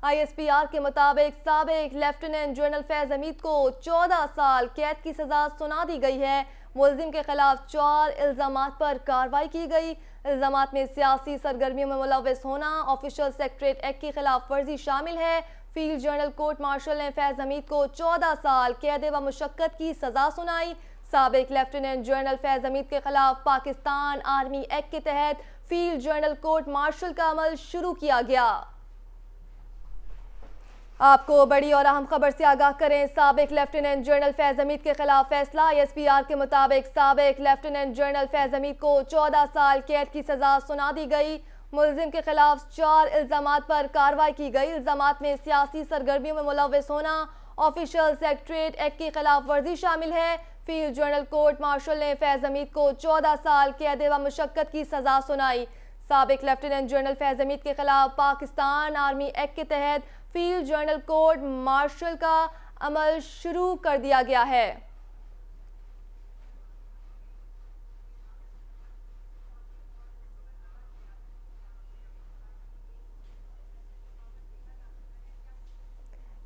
ISPR کے مطابق سابق لیفٹیننٹ جنرل فیض حمید کو 14 سال قید کی سزا سنا دی گئی ہے۔ ملزم کے خلاف 4 الزامات پر کارروائی کی گئی۔ الزامات میں سیاسی سرگرمیوں میں ملوث ہونا، آفیشل سیکریٹریٹ ایکٹ کی خلاف ورزی شامل ہے۔ فیلڈ جنرل کورٹ مارشل نے فیض حمید کو 14 سال قید بمشقت کی سزا سنائی۔ سابق لیفٹیننٹ جنرل فیض حمید کے خلاف پاکستان آرمی ایکٹ کے تحت فیلڈ جنرل کورٹ مارشل کا عمل شروع کیا گیا۔ آپ کو بڑی اور اہم خبر سے آگاہ کریں، سابق لیفٹیننٹ جنرل فیض حمید کے خلاف فیصلہ ISPR کے مطابق سابق لیفٹیننٹ جنرل فیض حمید کو 14 سال قید کی سزا سنا دی گئی۔ ملزم کے خلاف 4 الزامات پر کارروائی کی گئی۔ الزامات میں سیاسی سرگرمیوں میں ملوث ہونا، آفیشل سیکریٹریٹ ایکٹ کی خلاف ورزی شامل ہے۔ فیلڈ جنرل کورٹ مارشل نے فیض حمید کو 14 سال قید بمشقت کی سزا سنائی۔ سابق لیفٹیننٹ جنرل فیض حمید کے خلاف پاکستان آرمی ایکٹ کے تحت فیلڈ جنرل کورٹ مارشل کا عمل شروع کر دیا گیا ہے۔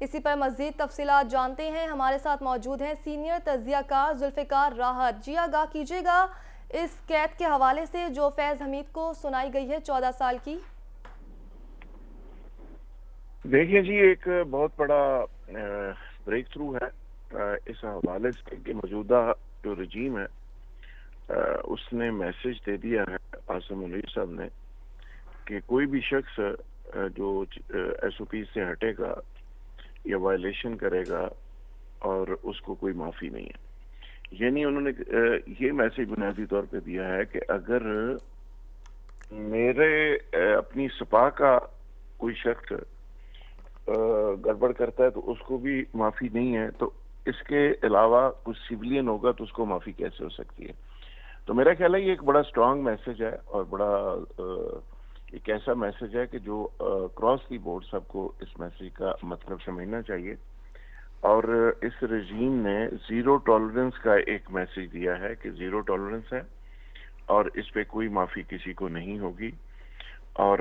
اسی پر مزید تفصیلات جانتے ہیں، ہمارے ساتھ موجود ہیں سینئر تجزیہ کار ذوالفقار راحت۔ جی آگاہ کیجیے گا اس قید کے حوالے سے جو فیض حمید کو سنائی گئی ہے 14 سال کی۔ دیکھیے جی، ایک بہت بڑا بریک تھرو ہے اس حوالے سے کہ موجودہ جو رجیم ہے اس نے میسج دے دیا ہے عاصم منیر صاحب نے کہ کوئی بھی شخص جو ایس او پی سے ہٹے گا یا وائلیشن کرے گا اور اس کو کوئی معافی نہیں ہے. یعنی انہوں نے یہ میسج بنیادی طور پہ دیا ہے کہ اگر میرے اپنی سپا کا کوئی شخص گڑبڑ کرتا ہے تو اس کو بھی معافی نہیں ہے، تو اس کے علاوہ کچھ سویلین ہوگا تو اس کو معافی کیسے ہو سکتی ہے. تو میرا خیال ہے یہ ایک بڑا سٹرانگ میسج ہے اور بڑا ایک ایسا میسج ہے کہ جو کراس دی بورڈ سب کو اس میسج کا مطلب سمجھنا چاہیے. اور اس رجیم نے زیرو ٹالرنس کا ایک میسج دیا ہے کہ زیرو ٹالرنس ہے اور اس پہ کوئی معافی کسی کو نہیں ہوگی. اور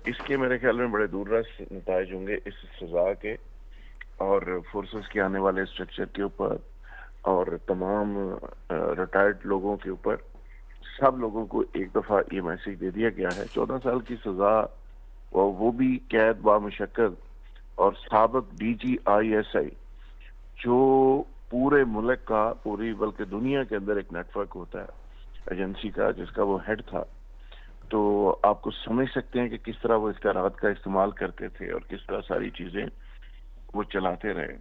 اس کے میرے خیال میں بڑے دور رس نتائج ہوں گے اس سزا کے اور فورسز کے آنے والے اسٹرکچر کے اوپر اور تمام ریٹائرڈ لوگوں کے اوپر. سب لوگوں کو ایک دفعہ یہ میسج دے دیا گیا ہے 14 سال کی سزا، وہ بھی قید با مشقت. اور سابق D G I S I جو پورے ملک کا پوری بلکہ دنیا کے اندر ایک نیٹ ورک ہوتا ہے ایجنسی کا جس کا وہ ہیڈ تھا، تو آپ کو سمجھ سکتے ہیں کہ کس طرح وہ اختیارات کا استعمال کرتے تھے اور کس طرح ساری چیزیں وہ چلاتے رہے.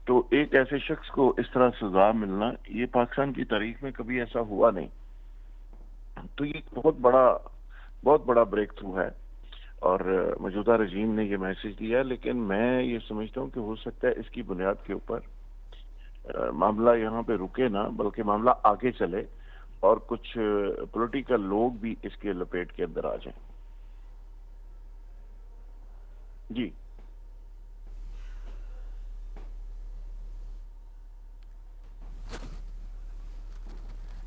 تو ایک ایسے شخص کو اس طرح سزا ملنا یہ پاکستان کی تاریخ میں کبھی ایسا ہوا نہیں. تو یہ بہت بڑا بریک تھرو ہے اور موجودہ رجیم نے یہ میسج دیا. لیکن میں یہ سمجھتا ہوں کہ ہو سکتا ہے اس کی بنیاد کے اوپر معاملہ یہاں پہ رکے نہ بلکہ معاملہ آگے چلے اور کچھ پولیٹیکل لوگ بھی اس کے لپیٹ کے اندر آ جائیں. جی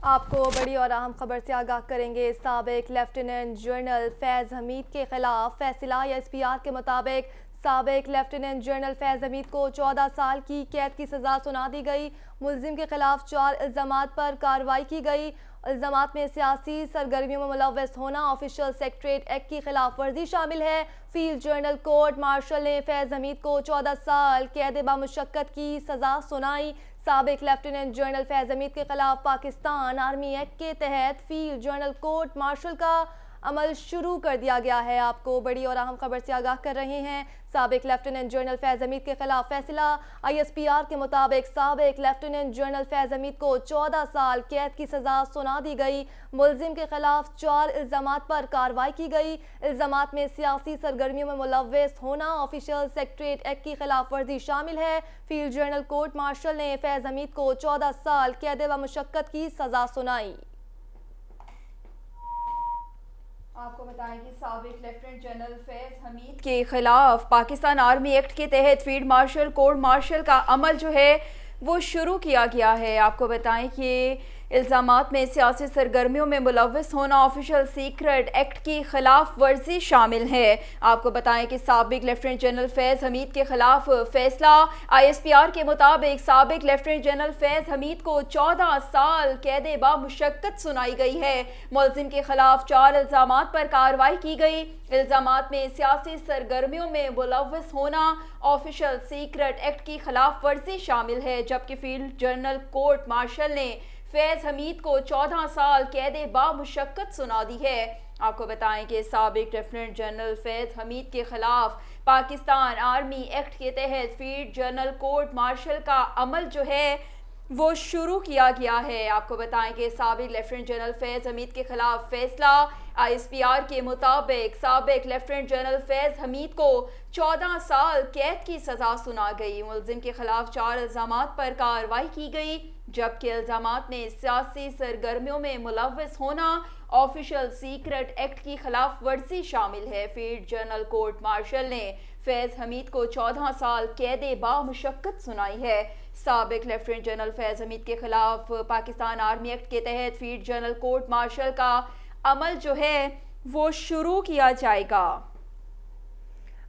آپ کو بڑی اور اہم خبر سے آگاہ کریں گے. سابق لیفٹیننٹ جنرل فیض حمید کے خلاف فیصلہ. ایس پی آر کے مطابق سابق لیفٹیننٹ جنرل فیض حمید کو 14 سال کی قید کی سزا سنا دی گئی. ملزم کے خلاف 4 الزامات پر کارروائی کی گئی. الزامات میں سیاسی سرگرمیوں میں ملوث ہونا، آفیشل سیکریٹریٹ ایکٹ کی خلاف ورزی شامل ہے. فیلڈ جنرل کورٹ مارشل نے فیض حمید کو 14 سال قید بامشقت کی سزا سنائی. سابق لیفٹیننٹ جنرل فیض حمید کے خلاف پاکستان آرمی ایکٹ کے تحت فیلڈ جنرل کورٹ مارشل کا عمل شروع کر دیا گیا ہے. آپ کو بڑی اور اہم خبر سے آگاہ کر رہے ہیں. سابق لیفٹیننٹ جنرل فیض حمید کے خلاف فیصلہ. آئی ایس پی آر کے مطابق سابق لیفٹیننٹ جنرل فیض حمید کو 14 سال قید کی سزا سنا دی گئی. ملزم کے خلاف 4 الزامات پر کارروائی کی گئی. الزامات میں سیاسی سرگرمیوں میں ملوث ہونا، آفیشل سیکریٹریٹ ایکٹ کی خلاف ورزی شامل ہے. فیلڈ جنرل کورٹ مارشل نے فیض حمید کو 14 سال قید بمشقت کی سزا سنائی. آپ کو بتائیں کہ سابق لیفٹیننٹ جنرل فیض حمید کے خلاف پاکستان آرمی ایکٹ کے تحت فیلڈ مارشل کورٹ مارشل کا عمل جو ہے وہ شروع کیا گیا ہے. آپ کو بتائیں کہ الزامات میں سیاسی سرگرمیوں میں ملوث ہونا، آفیشل سیکرٹ ایکٹ کی خلاف ورزی شامل ہے. آپ کو بتائیں کہ سابق لیفٹیننٹ جنرل فیض حمید کے خلاف فیصلہ. آئی ایس پی آر کے مطابق سابق لیفٹیننٹ جنرل فیض حمید کو 14 سال قید بامشقت سنائی گئی ہے. ملزم کے خلاف 4 الزامات پر کارروائی کی گئی. الزامات میں سیاسی سرگرمیوں میں ملوث ہونا، آفیشل سیکرٹ ایکٹ کی خلاف ورزی شامل ہے. جبکہ فیلڈ جنرل کورٹ مارشل نے فیض حمید کو 14 سال قید بامشقت سنا دی ہے. آپ کو بتائیں کہ سابق لیفٹیننٹ جنرل فیض حمید کے خلاف پاکستان آرمی ایکٹ کے تحت فیلڈ جنرل کورٹ مارشل کا عمل جو ہے وہ شروع کیا گیا ہے. آپ کو بتائیں کہ سابق لیفٹیننٹ جنرل فیض حمید کے خلاف فیصلہ. آئی ایس پی آر کے مطابق سابق لیفٹیننٹ جنرل فیض حمید کو 14 سال قید کی سزا سنا گئی. ملزم کے خلاف 4 الزامات پر کارروائی کی گئی. جبکہ الزامات میں سیاسی سرگرمیوں میں ملوث ہونا، آفیشل سیکرٹ ایکٹ کی خلاف ورزی شامل ہے. فیلڈ جنرل کورٹ مارشل نے فیض حمید کو 14 سال قید بامشقت سنائی ہے. سابق لیفٹیننٹ جنرل فیض حمید کے خلاف پاکستان آرمی ایکٹ کے تحت فیلڈ جنرل کورٹ مارشل کا عمل جو ہے وہ شروع کیا جائے گا.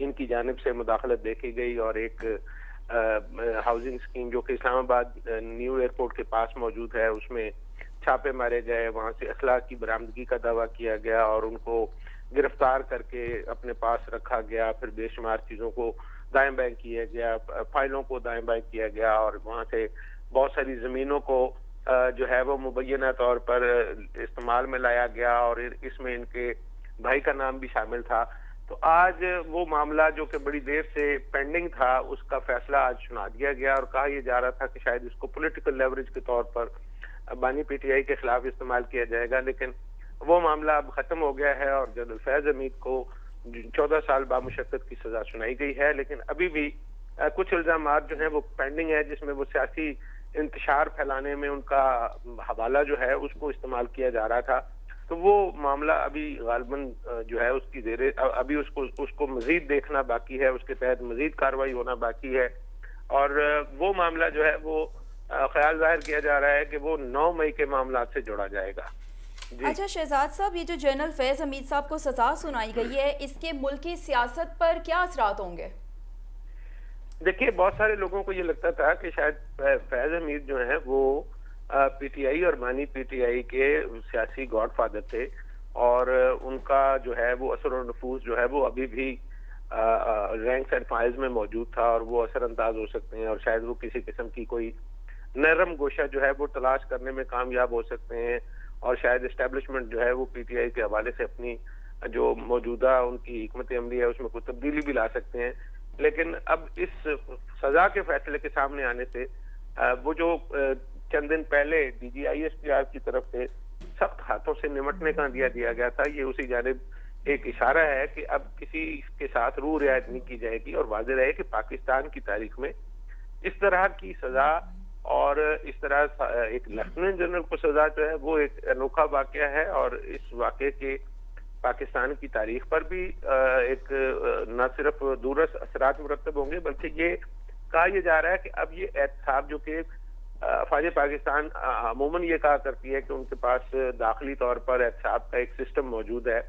ان کی جانب سے مداخلت دیکھی گئی اور ایک ہاؤسنگ اسکیم جو کہ اسلام آباد نیو ایئرپورٹ کے پاس موجود ہے اس میں چھاپے مارے گئے, وہاں سے اسلحہ کی برآمدگی کا دعویٰ کیا گیا اور ان کو گرفتار کر کے اپنے پاس رکھا گیا, پھر بے شمار چیزوں کو دائیں بائیں کیا گیا, فائلوں کو دائیں بائیں کیا گیا اور وہاں سے بہت ساری زمینوں کو جو ہے وہ مبینہ طور پر استعمال میں لایا گیا اور اس میں ان کے بھائی کا نام بھی شامل تھا. تو آج وہ معاملہ جو کہ بڑی دیر سے پینڈنگ تھا اس کا فیصلہ آج سنا دیا گیا اور کہا یہ جا رہا تھا کہ شاید اس کو پولیٹیکل لیوریج کے طور پر بانی پی ٹی آئی کے خلاف استعمال کیا جائے گا, لیکن وہ معاملہ اب ختم ہو گیا ہے اور جنرل فیض حمید کو 14 سال بامشقت کی سزا سنائی گئی ہے. لیکن ابھی بھی کچھ الزامات جو ہیں وہ پینڈنگ ہے جس میں وہ سیاسی انتشار پھیلانے میں ان کا حوالہ جو ہے اس کو استعمال کیا جا رہا تھا. تو وہ معاملہ ابھی غالباً جو ہے اس کی ابھی اس کو مزید دیکھنا باقی ہے, اس کے تحت مزید کارروائی ہونا باقی ہے اور وہ معاملہ جو ہے وہ خیال ظاہر کیا جا رہا ہے کہ وہ 9 مئی کے معاملات سے جوڑا جائے گا. اچھا شہزاد صاحب, یہ جو جنرل فیض حمید صاحب کو سزا سنائی گئی ہے اس کے ملکی سیاست پر کیا اثرات ہوں گے؟ دیکھیے بہت سارے لوگوں کو یہ لگتا تھا کہ شاید فیض حمید جو ہیں وہ پی ٹی آئی اور بانی پی ٹی آئی کے سیاسی گاڈ فادر تھے اور ان کا جو ہے وہ اثر و نفوذ جو ہے وہ ابھی بھی رینکس اینڈ فائلز میں موجود تھا اور وہ اثر انداز ہو سکتے ہیں اور شاید وہ کسی قسم کی کوئی نرم گوشہ جو ہے وہ تلاش کرنے میں کامیاب ہو سکتے ہیں اور شاید اسٹیبلشمنٹ جو ہے وہ پی ٹی آئی کے حوالے سے اپنی جو موجودہ ان کی حکمت عملی ہے اس میں کوئی تبدیلی بھی لا سکتے ہیں. لیکن اب اس سزا کے فیصلے کے سامنے آنے سے وہ جو چند دن پہلے D G I S P R کی طرف سے سخت ہاتھوں سے نمٹنے کا دیا گیا تھا, یہ اسی جانب ایک اشارہ ہے کہ اب کسی کے ساتھ روح رعایت نہیں کی جائے گی اور واضح رہے کہ پاکستان کی تاریخ میں اس طرح کی سزا اور اس طرح ایک لیفٹیننٹ جنرل کو سزا جو ہے وہ ایک انوکھا واقعہ ہے اور اس واقعے کے پاکستان کی تاریخ پر بھی ایک نہ صرف دورس اثرات مرتب ہوں گے بلکہ یہ کہا یہ جا رہا ہے کہ اب یہ احتساب جو کہ افواج پاکستان عموماً یہ کہا کرتی ہے کہ ان کے پاس داخلی طور پر احتساب کا ایک سسٹم موجود ہے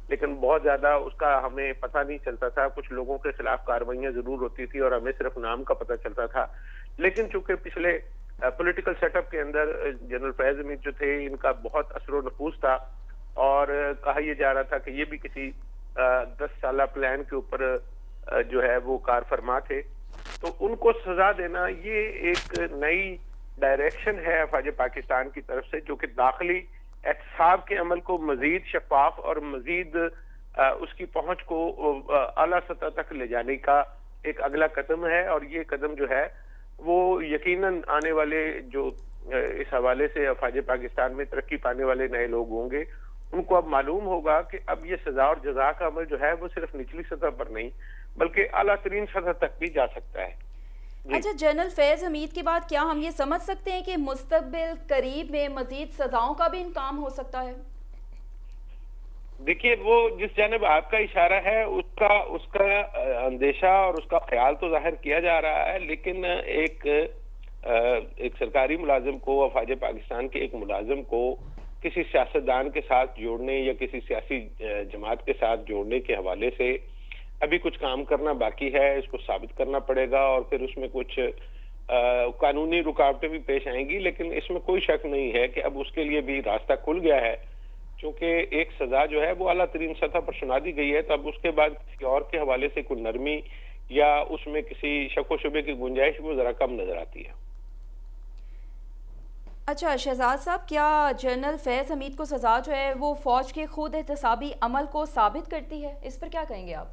لیکن بہت زیادہ اس کا ہمیں پتہ نہیں چلتا تھا, کچھ لوگوں کے خلاف کارروائیاں ضرور ہوتی تھی اور ہمیں صرف نام کا پتہ چلتا تھا. لیکن چونکہ پچھلے پولیٹیکل سیٹ اپ کے اندر جنرل فیض حمید جو تھے ان کا بہت اثر و نفوذ تھا اور کہا یہ جا رہا تھا کہ یہ بھی کسی 10 سالہ پلان کے اوپر جو ہے وہ کار فرما تھے, تو ان کو سزا دینا یہ ایک نئی ڈائریکشن ہے افواج پاکستان کی طرف سے جو کہ داخلی احتساب کے عمل کو مزید شفاف اور مزید اس کی پہنچ کو اعلیٰ سطح تک لے جانے کا ایک اگلا قدم ہے اور یہ قدم جو ہے وہ یقیناً آنے والے جو اس حوالے سے افواج پاکستان میں ترقی پانے والے نئے لوگ ہوں گے ان کو اب معلوم ہوگا کہ اب یہ سزا اور جزا کا عمل جو ہے وہ صرف نچلی سطح پر نہیں بلکہ اعلیٰ ترین سطح تک بھی جا سکتا ہے. اچھا جنرل فیض حمید کے بعد کیا ہم یہ سمجھ سکتے ہیں کہ مستقبل قریب میں مزید سزاؤں کا بھی امکان ہو سکتا ہے؟ دیکھیے وہ جس جانب آپ کا اشارہ ہے اس کا اندیشہ اور اس کا خیال تو ظاہر کیا جا رہا ہے, لیکن ایک سرکاری ملازم کو افواج پاکستان کے ایک ملازم کو کسی سیاستدان کے ساتھ جوڑنے یا کسی سیاسی جماعت کے ساتھ جوڑنے کے حوالے سے ابھی کچھ کام کرنا باقی ہے, اس کو ثابت کرنا پڑے گا اور پھر اس میں کچھ قانونی رکاوٹیں بھی پیش آئیں گی, لیکن اس میں کوئی شک نہیں ہے کہ اب اس کے لیے بھی راستہ کھل گیا ہے چونکہ ایک سزا جو ہے وہ اعلیٰ ترین سطح پر سنا دی گئی ہے. تو اب اس کے بعد کسی اور کے حوالے سے کوئی نرمی یا اس میں کسی شک و شبے کی گنجائش وہ ذرا کم نظر آتی ہے. اچھا شہزاد صاحب, کیا جنرل فیض حمید کو سزا جو ہے وہ فوج کے خود احتسابی عمل کو ثابت کرتی ہے؟ اس پر کیا کہیں گے آپ؟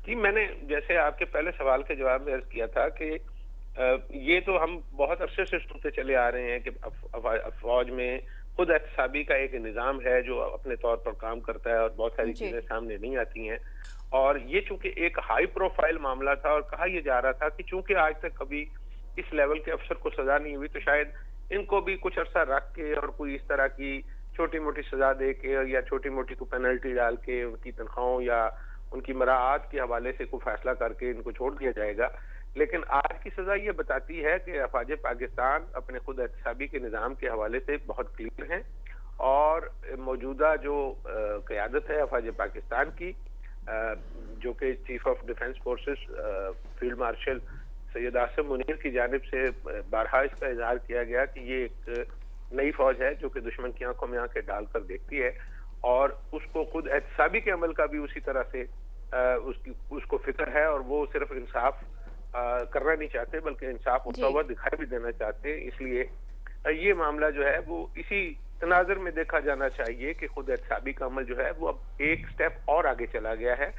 جی میں نے جیسے آپ کے پہلے سوال کے جواب میں عرض کیا تھا کہ یہ تو ہم بہت عرصے سے سنتے چلے آ رہے ہیں کہ فوج میں خود احتسابی کا ایک نظام ہے جو اپنے طور پر کام کرتا ہے اور بہت ساری چیزیں سامنے نہیں آتی ہیں, اور یہ چونکہ ایک ہائی پروفائل معاملہ تھا اور کہا یہ جا رہا تھا کہ چونکہ آج تک کبھی اس لیول کے افسر کو سزا نہیں ہوئی تو شاید ان کو بھی کچھ عرصہ رکھ کے اور کوئی اس طرح کی چھوٹی موٹی سزا دے کے یا چھوٹی موٹی کو پینلٹی ڈال کے ان کی تنخواہوں یا ان کی مراعات کے حوالے سے کوئی فیصلہ کر کے ان کو چھوڑ دیا جائے گا. لیکن آج کی سزا یہ بتاتی ہے کہ افواج پاکستان اپنے خود احتسابی کے نظام کے حوالے سے بہت کلیئر ہیں اور موجودہ جو قیادت ہے افواج پاکستان کی جو کہ chief of defence forces field marshal Syed Asim Munir کی جانب سے بارہا اس کا اظہار کیا گیا کہ یہ ایک نئی فوج ہے جو کہ دشمن کی آنکھوں میں آنکھیں ڈال کر دیکھتی ہے، اور اس کو خود احتسابی کے عمل کا بھی اسی طرح سے اس کو فکر ہے، اور وہ صرف انصاف کرنا نہیں چاہتے بلکہ انصاف ہوتا ہوا دکھائی بھی دینا چاہتے ہیں۔ اس لیے یہ معاملہ جو ہے وہ اسی تناظر میں دیکھا جانا چاہیے کہ خود احتسابی کا عمل جو ہے وہ اب ایک سٹیپ اور آگے چلا گیا ہے،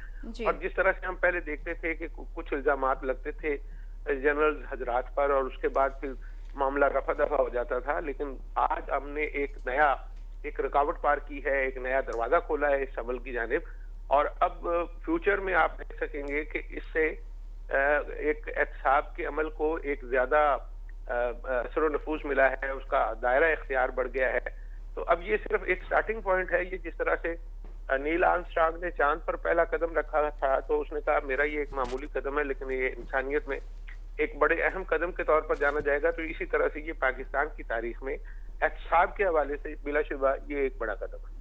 اور جس طرح سے ہم پہلے دیکھتے تھے کہ کچھ الزامات لگتے تھے جنرل حضرات پر اور اس کے بعد پھر معاملہ رفع دفع ہو جاتا تھا، لیکن آج ہم نے ایک رکاوٹ پار کی ہے، ایک نیا دروازہ کھولا ہے اس عمل کی جانب، اور اب فیوچر میں آپ دیکھ سکیں گے کہ اس سے ایک احتساب کے عمل کو ایک زیادہ اثر و نفوذ ملا ہے، اس کا دائرہ اختیار بڑھ گیا ہے۔ تو اب یہ صرف ایک سٹارٹنگ پوائنٹ ہے۔ یہ جس طرح سے نیل آرمسٹرانگ نے چاند پر پہلا قدم رکھا تھا تو اس نے کہا میرا یہ ایک معمولی قدم ہے لیکن یہ انسانیت میں ایک بڑے اہم قدم کے طور پر جانا جائے گا، تو اسی طرح سے یہ پاکستان کی تاریخ میں احتساب کے حوالے سے بلا شبہ یہ ایک بڑا قدم ہے۔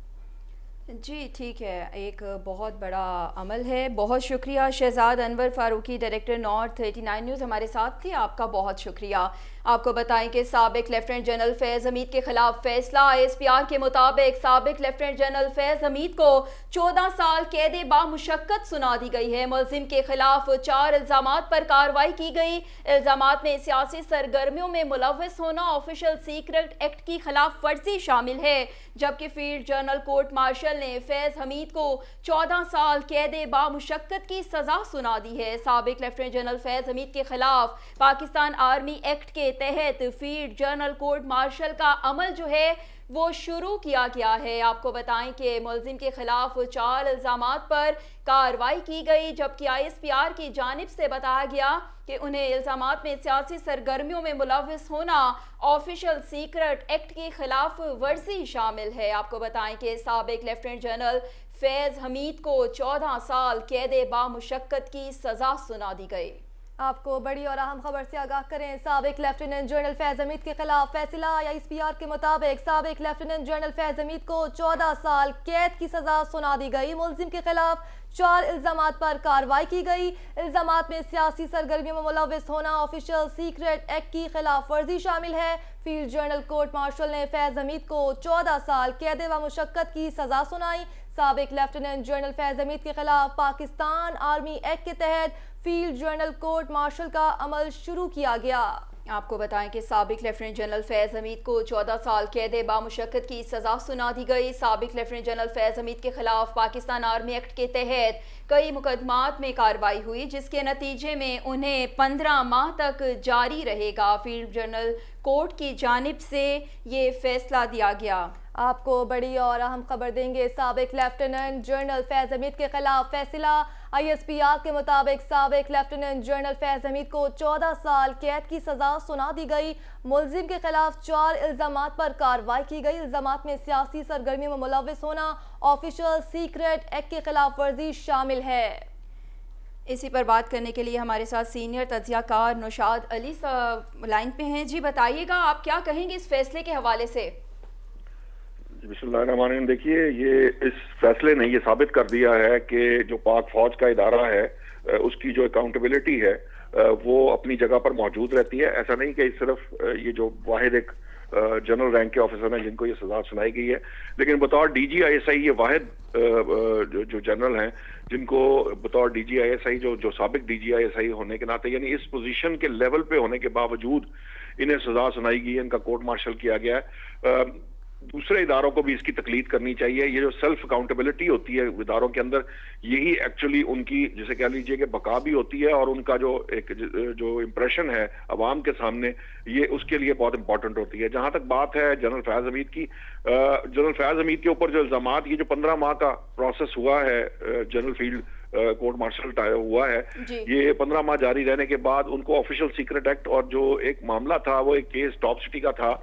جی ٹھیک ہے، ایک بہت بڑا عمل ہے۔ بہت شکریہ شہزاد انور فاروقی، ڈائریکٹر نارتھ 89 نیوز ہمارے ساتھ تھے، آپ کا بہت شکریہ۔ آپ کو بتائیں کہ سابق لیفٹیننٹ جنرل فیض حمید کے خلاف فیصلہ ISPR کے مطابق سابق لیفٹیننٹ جنرل فیض حمید کو 14 سال قید بامشقت سنا دی گئی ہے۔ ملزم کے خلاف 4 الزامات پر کارروائی کی گئی۔ الزامات میں سیاسی سرگرمیوں میں ملوث ہونا، آفیشل سیکرٹ ایکٹ کی خلاف ورزی شامل ہے، جبکہ فیلڈ جنرل کورٹ مارشل نے فیض حمید کو 14 سال قید بامشقت کی سزا سنا دی ہے۔ سابق لیفٹیننٹ جنرل فیض حمید کے خلاف پاکستان آرمی ایکٹ کے تحت فیلڈ جنرل کورٹ مارشل کا عمل جو ہے وہ شروع کیا گیا ہے۔ آپ کو بتائیں کہ ملزم کے خلاف 4 الزامات پر کارروائی کی گئی، جبکہ ISPR کی جانب سے بتایا گیا کہ انہیں الزامات میں سیاسی سرگرمیوں میں ملوث ہونا، آفیشل سیکرٹ ایکٹ کی خلاف ورزی شامل ہے۔ آپ کو بتائیں کہ سابق لیفٹیننٹ جنرل فیض حمید کو 14 سال قید بامشقت کی سزا سنا دی گئی۔ آپ کو بڑی اور اہم خبر سے آگاہ کریں، سابق لیفٹیننٹ جنرل فیض حمید کے خلاف فیصلہ۔ ISPR کے مطابق سابق لیفٹیننٹ جنرل فیض حمید کو 14 سال قید کی سزا سنا دی گئی۔ ملزم کے خلاف 4 الزامات پر کارروائی کی گئی۔ الزامات میں سیاسی سرگرمیوں میں ملوث ہونا، آفیشل سیکرٹ ایکٹ کی خلاف ورزی شامل ہے۔ فیلڈ جنرل کورٹ مارشل نے فیض حمید کو 14 سال قید بامشقت کی سزا سنائی۔ سابق لیفٹیننٹ جنرل فیض حمید کے خلاف پاکستان آرمی ایکٹ کے تحت فیلڈ جنرل کورٹ مارشل کا عمل شروع کیا گیا۔ آپ کو بتائیں کہ سابق لیفٹیننٹ جنرل فیض حمید کو 14 سال قید بامشقت کی سزا سنا دی گئی۔ سابق لیفٹیننٹ جنرل فیض حمید کے خلاف پاکستان آرمی ایکٹ کے تحت کئی مقدمات میں کارروائی ہوئی، جس کے نتیجے میں انہیں 15 ماہ تک جاری رہے گا۔ فیلڈ جنرل کورٹ کی جانب سے یہ فیصلہ دیا گیا۔ آپ کو بڑی اور اہم خبر دیں گے، سابق لیفٹیننٹ جنرل فیض حمید کے خلاف فیصلہ۔ ISPR کے مطابق سابق لیفٹیننٹ جنرل فیض حمید کو 14 سال قید کی سزا سنا دی گئی۔ ملزم کے خلاف 4 الزامات پر کارروائی کی گئی۔ الزامات میں سیاسی سرگرمیوں میں ملوث ہونا، آفیشل سیکرٹ ایکٹ کی خلاف ورزی شامل ہے۔ اسی پر بات کرنے کے لیے ہمارے ساتھ سینئر تجزیہ کار نوشاد علی لائن پہ ہیں۔ جی بتائیے گا، آپ کیا کہیں گے اس فیصلے کے حوالے سے؟ بسم اللہ الرحمن الرحیم۔ دیکھیے، یہ اس فیصلے نے یہ ثابت کر دیا ہے کہ جو پاک فوج کا ادارہ ہے اس کی جو اکاؤنٹیبلٹی ہے وہ اپنی جگہ پر موجود رہتی ہے۔ ایسا نہیں کہ صرف یہ جو واحد ایک جنرل رینک کے آفیسر ہیں جن کو یہ سزا سنائی گئی ہے، لیکن بطور DG/ISI یہ واحد جو جنرل ہیں جن کو بطور DG/ISI جو سابق DG/ISI ہونے کے ناطے، یعنی اس پوزیشن کے لیول پہ ہونے کے باوجود انہیں سزا سنائی گئی ہے، ان کا کورٹ مارشل کیا گیا ہے۔ دوسرے اداروں کو بھی اس کی تقلید کرنی چاہیے۔ یہ جو سیلف اکاؤنٹیبلٹی ہوتی ہے اداروں کے اندر، یہی ایکچولی ان کی جسے کہہ لیجئے کہ بقا بھی ہوتی ہے، اور ان کا جو امپریشن ہے عوام کے سامنے، یہ اس کے لیے بہت امپورٹنٹ ہوتی ہے۔ جہاں تک بات ہے جنرل فیض حمید کی، جنرل فیض حمید کے اوپر جو الزامات، یہ جو 15 ماہ کا پروسیس ہوا ہے، جنرل فیلڈ کورٹ مارشل ہوا ہے، یہ 15 ماہ جاری رہنے کے بعد ان کو آفیشل سیکرٹ ایکٹ اور جو ایک معاملہ تھا، وہ ایک کیس ٹاپ سٹی کا تھا،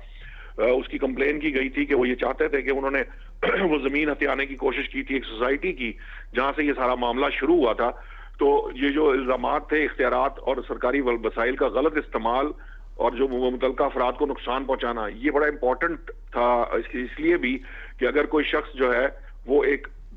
اس کی کمپلین کی گئی تھی کہ وہ یہ چاہتے تھے کہ انہوں نے وہ زمین ہتھیانے کی کوشش کی تھی ایک سوسائٹی کی جہاں سے یہ سارا معاملہ شروع ہوا تھا۔ تو یہ جو الزامات تھے، اختیارات اور سرکاری وسائل کا غلط استعمال اور جو متعلقہ افراد کو نقصان پہنچانا، یہ بڑا امپورٹنٹ تھا اس لیے بھی کہ اگر کوئی شخص جو ہے وہ ایک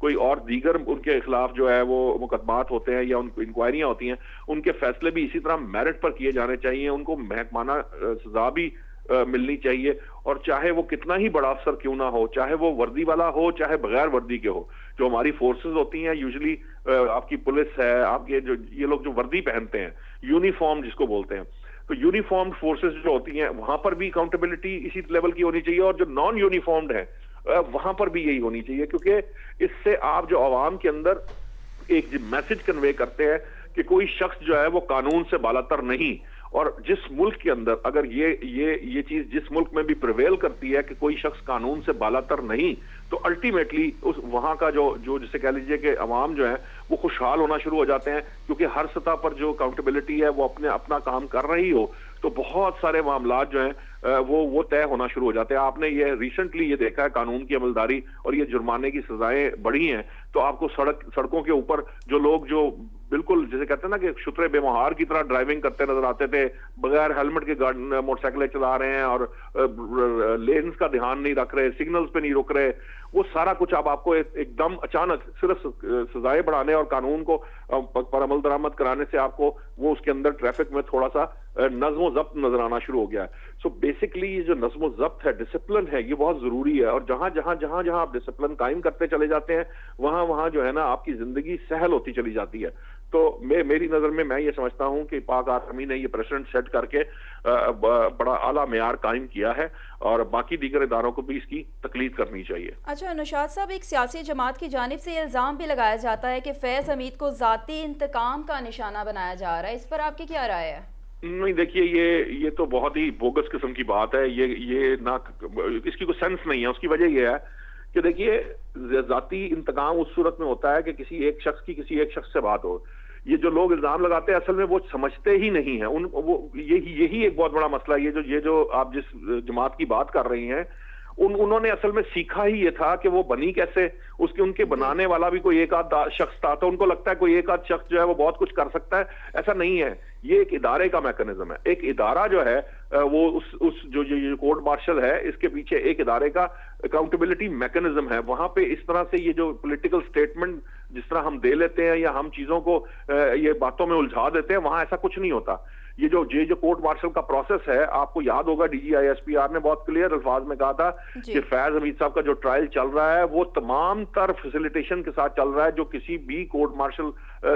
کوئی اور دیگر ان کے خلاف جو ہے وہ مقدمات ہوتے ہیں یا ان کو انکوائریاں ہوتی ہیں، ان کے فیصلے بھی اسی طرح میرٹ پر کیے جانے چاہیے، ان کو محکمانہ سزا بھی ملنی چاہیے، اور چاہے وہ کتنا ہی بڑا افسر کیوں نہ ہو، چاہے وہ وردی والا ہو چاہے بغیر وردی کے ہو. جو ہماری فورسز ہوتی ہیں یوزلی آپ کی پولیس ہے، آپ کے جو یہ لوگ جو وردی پہنتے ہیں یونیفارم جس کو بولتے ہیں، تو یونیفارمڈ فورسز جو ہوتی ہیں وہاں پر بھی اکاؤنٹیبلٹی اسی لیول کی ہونی چاہیے، اور جو نان یونیفارمڈ ہیں وہاں پر بھی یہی ہونی چاہیے، کیونکہ اس سے آپ جو عوام کے اندر ایک میسج کنوے کرتے ہیں کہ کوئی شخص جو ہے وہ قانون سے بالاتر نہیں. اور جس ملک کے اندر اگر یہ چیز جس ملک میں بھی پریویل کرتی ہے کہ کوئی شخص قانون سے بالاتر نہیں، تو الٹیمیٹلی وہاں کا جو جسے کہہ لیجئے کہ عوام جو ہیں وہ خوشحال ہونا شروع ہو جاتے ہیں، کیونکہ ہر سطح پر جو اکاؤنٹیبلٹی ہے وہ اپنا کام کر رہی ہو، تو بہت سارے معاملات جو ہیں وہ طے ہونا شروع ہو جاتے ہیں. آپ نے یہ ریسنٹلی یہ دیکھا ہے قانون کی عملداری اور یہ جرمانے کی سزائیں بڑھی ہیں، تو آپ کو سڑکوں کے اوپر جو لوگ جو بالکل جیسے کہتے ہیں نا کہ شترے بے مہار کی طرح ڈرائیونگ کرتے نظر آتے تھے، بغیر ہیلمٹ کے موٹر سائیکلیں چلا رہے ہیں اور لینز کا دھیان نہیں رکھ رہے، سگنلز پہ نہیں رک رہے، وہ سارا کچھ آپ کو ایک دم اچانک صرف سزائیں بڑھانے اور قانون کو پر عمل درآمد کرانے سے آپ کو وہ اس کے اندر ٹریفک میں تھوڑا سا نظم و ضبط نظر آنا شروع ہو گیا ہے. سو بیسکلی یہ جو نظم و ضبط ہے، ڈسپلن ہے، یہ بہت ضروری ہے، اور جہاں آپ ڈسپلن قائم کرتے چلے جاتے ہیں وہاں جو ہے نا آپ کی زندگی سہل ہوتی چلی جاتی ہے. تو میری نظر میں یہ سمجھتا ہوں کہ پاک آرمی نے یہ پریسیڈنٹ سیٹ کر کے بڑا اعلیٰ معیار قائم کیا ہے، اور باقی دیگر اداروں کو بھی اس کی تقلید کرنی چاہیے. اچھا نوشاد صاحب، ایک سیاسی جماعت کی جانب سے یہ الزام بھی لگایا جاتا ہے کہ فیض حمید کو ذاتی انتقام کا نشانہ بنایا جا رہا ہے، اس پر آپ کی کیا رائے ہے؟ نہیں دیکھیے، یہ تو بہت ہی بوگس قسم کی بات ہے، یہ نہ اس کی کوئی سینس نہیں ہے. اس کی وجہ یہ ہے کہ دیکھیے ذاتی انتقام اس صورت میں ہوتا ہے کہ کسی ایک شخص سے بات ہو. یہ جو لوگ الزام لگاتے ہیں اصل میں وہ سمجھتے ہی نہیں ہیں، یہی ایک بہت بڑا مسئلہ ہے. یہ جو آپ جس جماعت کی بات کر رہی ہیں انہوں نے اصل میں سیکھا ہی یہ تھا کہ وہ بنی کیسے، ان کے بنانے والا بھی کوئی ایک آدھ شخص تھا، تو ان کو لگتا ہے کوئی ایک آدھ شخص جو ہے وہ بہت کچھ کر سکتا ہے. ایسا نہیں ہے، یہ ایک ادارے کا میکنزم ہے. ایک ادارہ جو ہے وہ جو کورٹ مارشل ہے اس کے پیچھے ایک ادارے کا اکاؤنٹیبلٹی میکنزم ہے. وہاں پہ اس طرح سے یہ جو پولیٹیکل سٹیٹمنٹ جس طرح ہم دے لیتے ہیں یا ہم چیزوں کو یہ باتوں میں الجھا دیتے ہیں، وہاں ایسا کچھ نہیں ہوتا. یہ جو کورٹ مارشل کا پروسیس ہے، آپ کو یاد ہوگا D G I S P R نے بہت کلیئر الفاظ میں کہا تھا کہ فیض حمید صاحب کا جو ٹرائل چل رہا ہے وہ تمام تر فیسیلیٹیشن کے ساتھ چل رہا ہے. جو کسی بھی کورٹ مارشل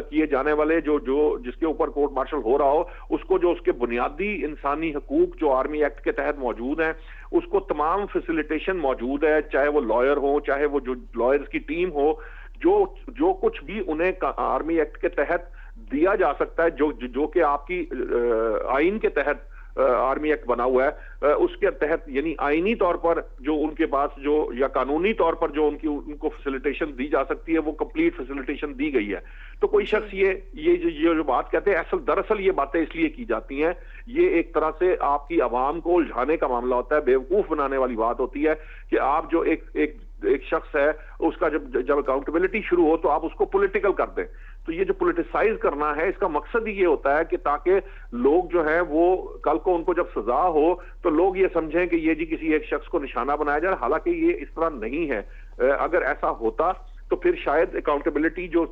کیے جانے والے جس کے اوپر کورٹ مارشل ہو رہا ہو، اس کو جو اس کے بنیادی انسانی حقوق جو آرمی ایکٹ کے تحت موجود ہیں اس کو تمام فیسیلیٹیشن موجود ہے، چاہے وہ لائر ہو، چاہے وہ جو لائرز کی ٹیم ہو، جو کچھ بھی انہیں آرمی ایکٹ کے تحت دیا جا سکتا ہے، جو کہ آپ کی آئین کے تحت آرمی ایکٹ بنا ہوا ہے، اس کے تحت یعنی آئینی طور پر جو ان کے پاس یا قانونی طور پر جو ان کو فیسیلیٹیشن دی جا سکتی ہے وہ کمپلیٹ فیسیلیٹیشن دی گئی ہے. تو کوئی شخص یہ جو بات کہتے ہیں دراصل یہ باتیں اس لیے کی جاتی ہیں، یہ ایک طرح سے آپ کی عوام کو الجھانے کا معاملہ ہوتا ہے، بیوقوف بنانے والی بات ہوتی ہے کہ آپ جو ایک شخص ہے اس کا جب اکاؤنٹیبلٹی شروع ہو تو آپ اس کو پولیٹیکل کر دیں. تو یہ جو پولیٹیسائز کرنا ہے اس کا مقصد ہی یہ ہوتا ہے کہ تاکہ لوگ جو ہیں وہ کل کو ان کو جب سزا ہو تو لوگ یہ سمجھیں کہ یہ کسی ایک شخص کو نشانہ بنایا جائے، حالانکہ یہ اس طرح نہیں ہے. اگر ایسا ہوتا تو پھر شاید اکاؤنٹیبلٹی جو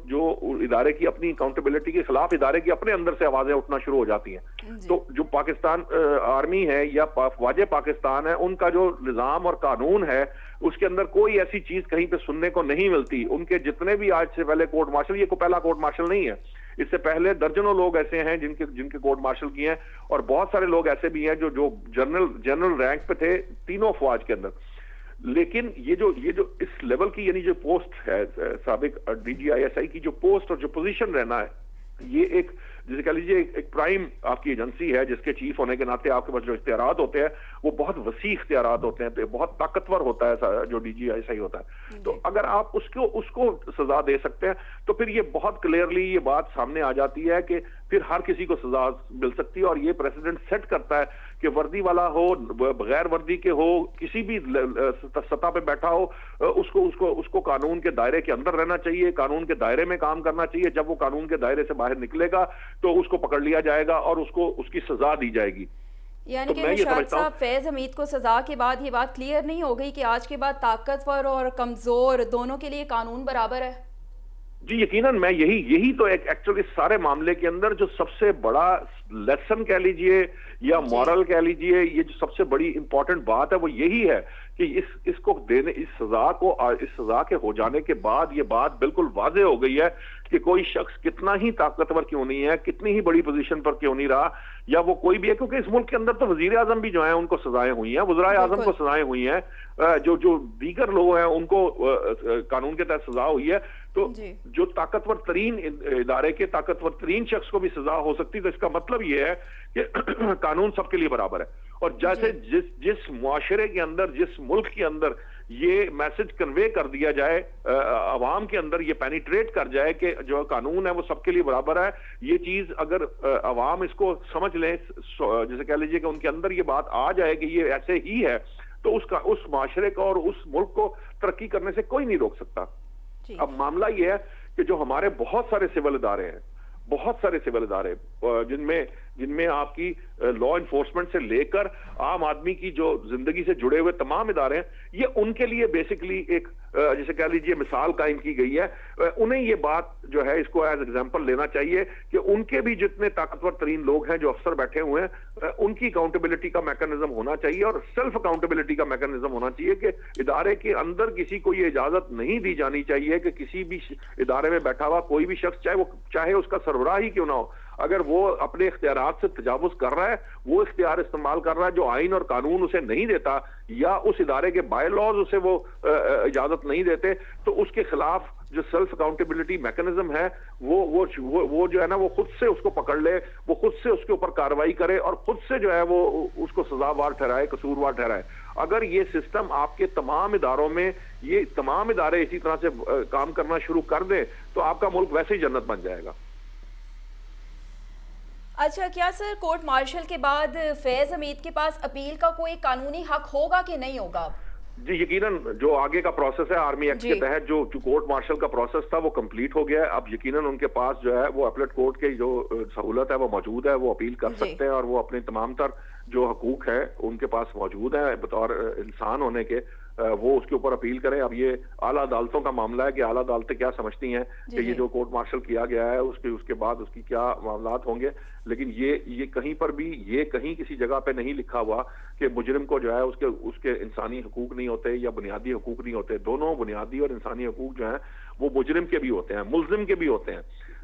ادارے کی اپنی اکاؤنٹیبلٹی کے خلاف ادارے کی اپنے اندر سے آوازیں اٹھنا شروع ہو جاتی ہیں. تو جو پاکستان آرمی ہے یا فوج پاکستان ہے، ان کا جو نظام اور قانون ہے اس کے اندر کوئی ایسی چیز کہیں پہ سننے کو نہیں ملتی. ان کے جتنے بھی آج سے پہلے کورٹ مارشل، یہ کوئی پہلا کورٹ مارشل نہیں ہے، اس سے پہلے درجنوں لوگ ایسے ہیں جن کے کورٹ مارشل کیے ہیں، اور بہت سارے لوگ ایسے بھی ہیں جو جنرل رینک پہ تھے تینوں افواج کے اندر. لیکن یہ جو اس لیول کی یعنی جو پوسٹ ہے سابق D G I S I کی جو پوسٹ اور جو پوزیشن رہنا ہے، یہ ایک جسے کہہ لیجیے ایک پرائم آپ کی ایجنسی ہے جس کے چیف ہونے کے ناطے آپ کے پاس جو اختیارات ہوتے ہیں وہ بہت وسیع اختیارات ہوتے ہیں، بہت طاقتور ہوتا ہے جو D G I S I ہوتا ہے. تو اگر آپ اس کو سزا دے سکتے ہیں تو پھر یہ بہت کلیئرلی یہ بات سامنے آ جاتی ہے کہ پھر ہر کسی کو سزا مل سکتی ہے. اور یہ پریسیڈنٹ سیٹ کرتا ہے کہ وردی والا ہو بغیر وردی کے ہو، کسی بھی سطح پہ بیٹھا ہو، اس کو قانون کے دائرے کے اندر رہنا چاہیے، قانون کے دائرے میں کام کرنا چاہیے. جب وہ قانون کے دائرے سے باہر نکلے گا تو اس کو پکڑ لیا جائے گا اور اس کی سزا دی جائے گی. یعنی کہ نشاط صاحب فیض حمید کو سزا کے بعد یہ بات کلیئر نہیں ہو گئی کہ آج کے بعد طاقتور اور کمزور دونوں کے لیے قانون برابر ہے؟ جی یقیناً میں یہی تو ایکچولی سارے معاملے کے اندر جو سب سے بڑا لیسن کہہ لیجئے یا مورل کہہ لیجئے، یہ جو سب سے بڑی امپورٹنٹ بات ہے وہ یہی ہے کہ اس کو دینے، اس سزا کے ہو جانے کے بعد یہ بات بالکل واضح ہو گئی ہے کہ کوئی شخص کتنا ہی طاقتور کیوں نہیں ہے، کتنی ہی بڑی پوزیشن پر کیوں نہیں رہا، یا وہ کوئی بھی ہے، کیونکہ اس ملک کے اندر تو وزیر اعظم بھی جو ہیں ان کو سزائیں ہوئی ہیں، وزرائے اعظم کو سزائیں ہوئی ہیں، جو دیگر لوگ ہیں ان کو قانون کے تحت سزا ہوئی ہے، تو جو طاقتور ترین ادارے کے طاقتور ترین شخص کو بھی سزا ہو سکتی، تو اس کا مطلب یہ ہے کہ قانون سب کے لیے برابر ہے. اور جیسے جس معاشرے کے اندر، جس ملک کے اندر یہ میسج کنوے کر دیا جائے، عوام کے اندر یہ پینیٹریٹ کر جائے کہ جو قانون ہے وہ سب کے لیے برابر ہے، یہ چیز اگر عوام اس کو سمجھ لیں، جیسے کہہ لیجئے کہ ان کے اندر یہ بات آ جائے کہ یہ ایسے ہی ہے، تو اس معاشرے کو اور اس ملک کو ترقی کرنے سے کوئی نہیں روک سکتا. اب معاملہ یہ ہے کہ جو ہمارے بہت سارے سول ادارے جن میں آپ کی لا انفورسمنٹ سے لے کر عام آدمی کی جو زندگی سے جڑے ہوئے تمام ادارے ہیں، یہ ان کے لیے بیسیکلی ایک جیسے کہہ لیجئے مثال قائم کی گئی ہے. انہیں یہ بات جو ہے اس کو ایز ایگزامپل لینا چاہیے کہ ان کے بھی جتنے طاقتور ترین لوگ ہیں جو افسر بیٹھے ہوئے ہیں، ان کی اکاؤنٹیبلٹی کا میکانزم ہونا چاہیے اور سیلف اکاؤنٹیبلٹی کا میکانزم ہونا چاہیے کہ ادارے کے اندر کسی کو یہ اجازت نہیں دی جانی چاہیے کہ کسی بھی ادارے میں بیٹھا ہوا کوئی بھی شخص، چاہے اس کا سربراہ ہی کیوں نہ ہو، اگر وہ اپنے اختیارات سے تجاوز کر رہا ہے، وہ اختیار استعمال کر رہا ہے جو آئین اور قانون اسے نہیں دیتا، یا اس ادارے کے بائی لاز اسے وہ اجازت نہیں دیتے، تو اس کے خلاف جو سیلف اکاؤنٹیبلٹی میکانزم ہے وہ جو ہے نا وہ خود سے اس کو پکڑ لے، وہ خود سے اس کے اوپر کارروائی کرے اور خود سے جو ہے وہ اس کو سزاوار ٹھہرائے، قصوروار ٹھہرائے. اگر یہ سسٹم آپ کے تمام اداروں میں، یہ تمام ادارے اسی طرح سے کام کرنا شروع کر دیں تو آپ کا ملک ویسے ہی جنت بن جائے گا. اچھا، کیا سر کورٹ مارشل کے بعد فیض حمید کے پاس اپیل کا کوئی قانونی حق ہوگا کہ نہیں ہوگا؟ جی یقیناً جو آگے کا پروسیس ہے آرمی ایکٹ کے تحت جو کورٹ مارشل کا پروسیس تھا وہ کمپلیٹ ہو گیا ہے. اب یقیناً ان کے پاس جو ہے وہ اپیلیٹ کورٹ کی جو سہولت ہے وہ موجود ہے، وہ اپیل کر سکتے ہیں اور وہ اپنے تمام تر جو حقوق ہے ان کے پاس موجود ہیں بطور انسان ہونے کے، وہ اس کے اوپر اپیل کریں. اب یہ اعلیٰ عدالتوں کا معاملہ ہے کہ اعلیٰ عدالتیں کیا سمجھتی ہیں کہ یہ جو کورٹ مارشل کیا گیا ہے اس کے بعد اس کی کیا معاملات ہوں گے. لیکن یہ کہیں پر بھی یہ کہیں کسی جگہ پہ نہیں لکھا ہوا کہ مجرم کو جو ہے اس کے انسانی حقوق نہیں ہوتے یا بنیادی حقوق نہیں ہوتے. دونوں بنیادی اور انسانی حقوق جو ہیں وہ مجرم کے بھی ہوتے ہیں، ملزم کے بھی ہوتے ہیں.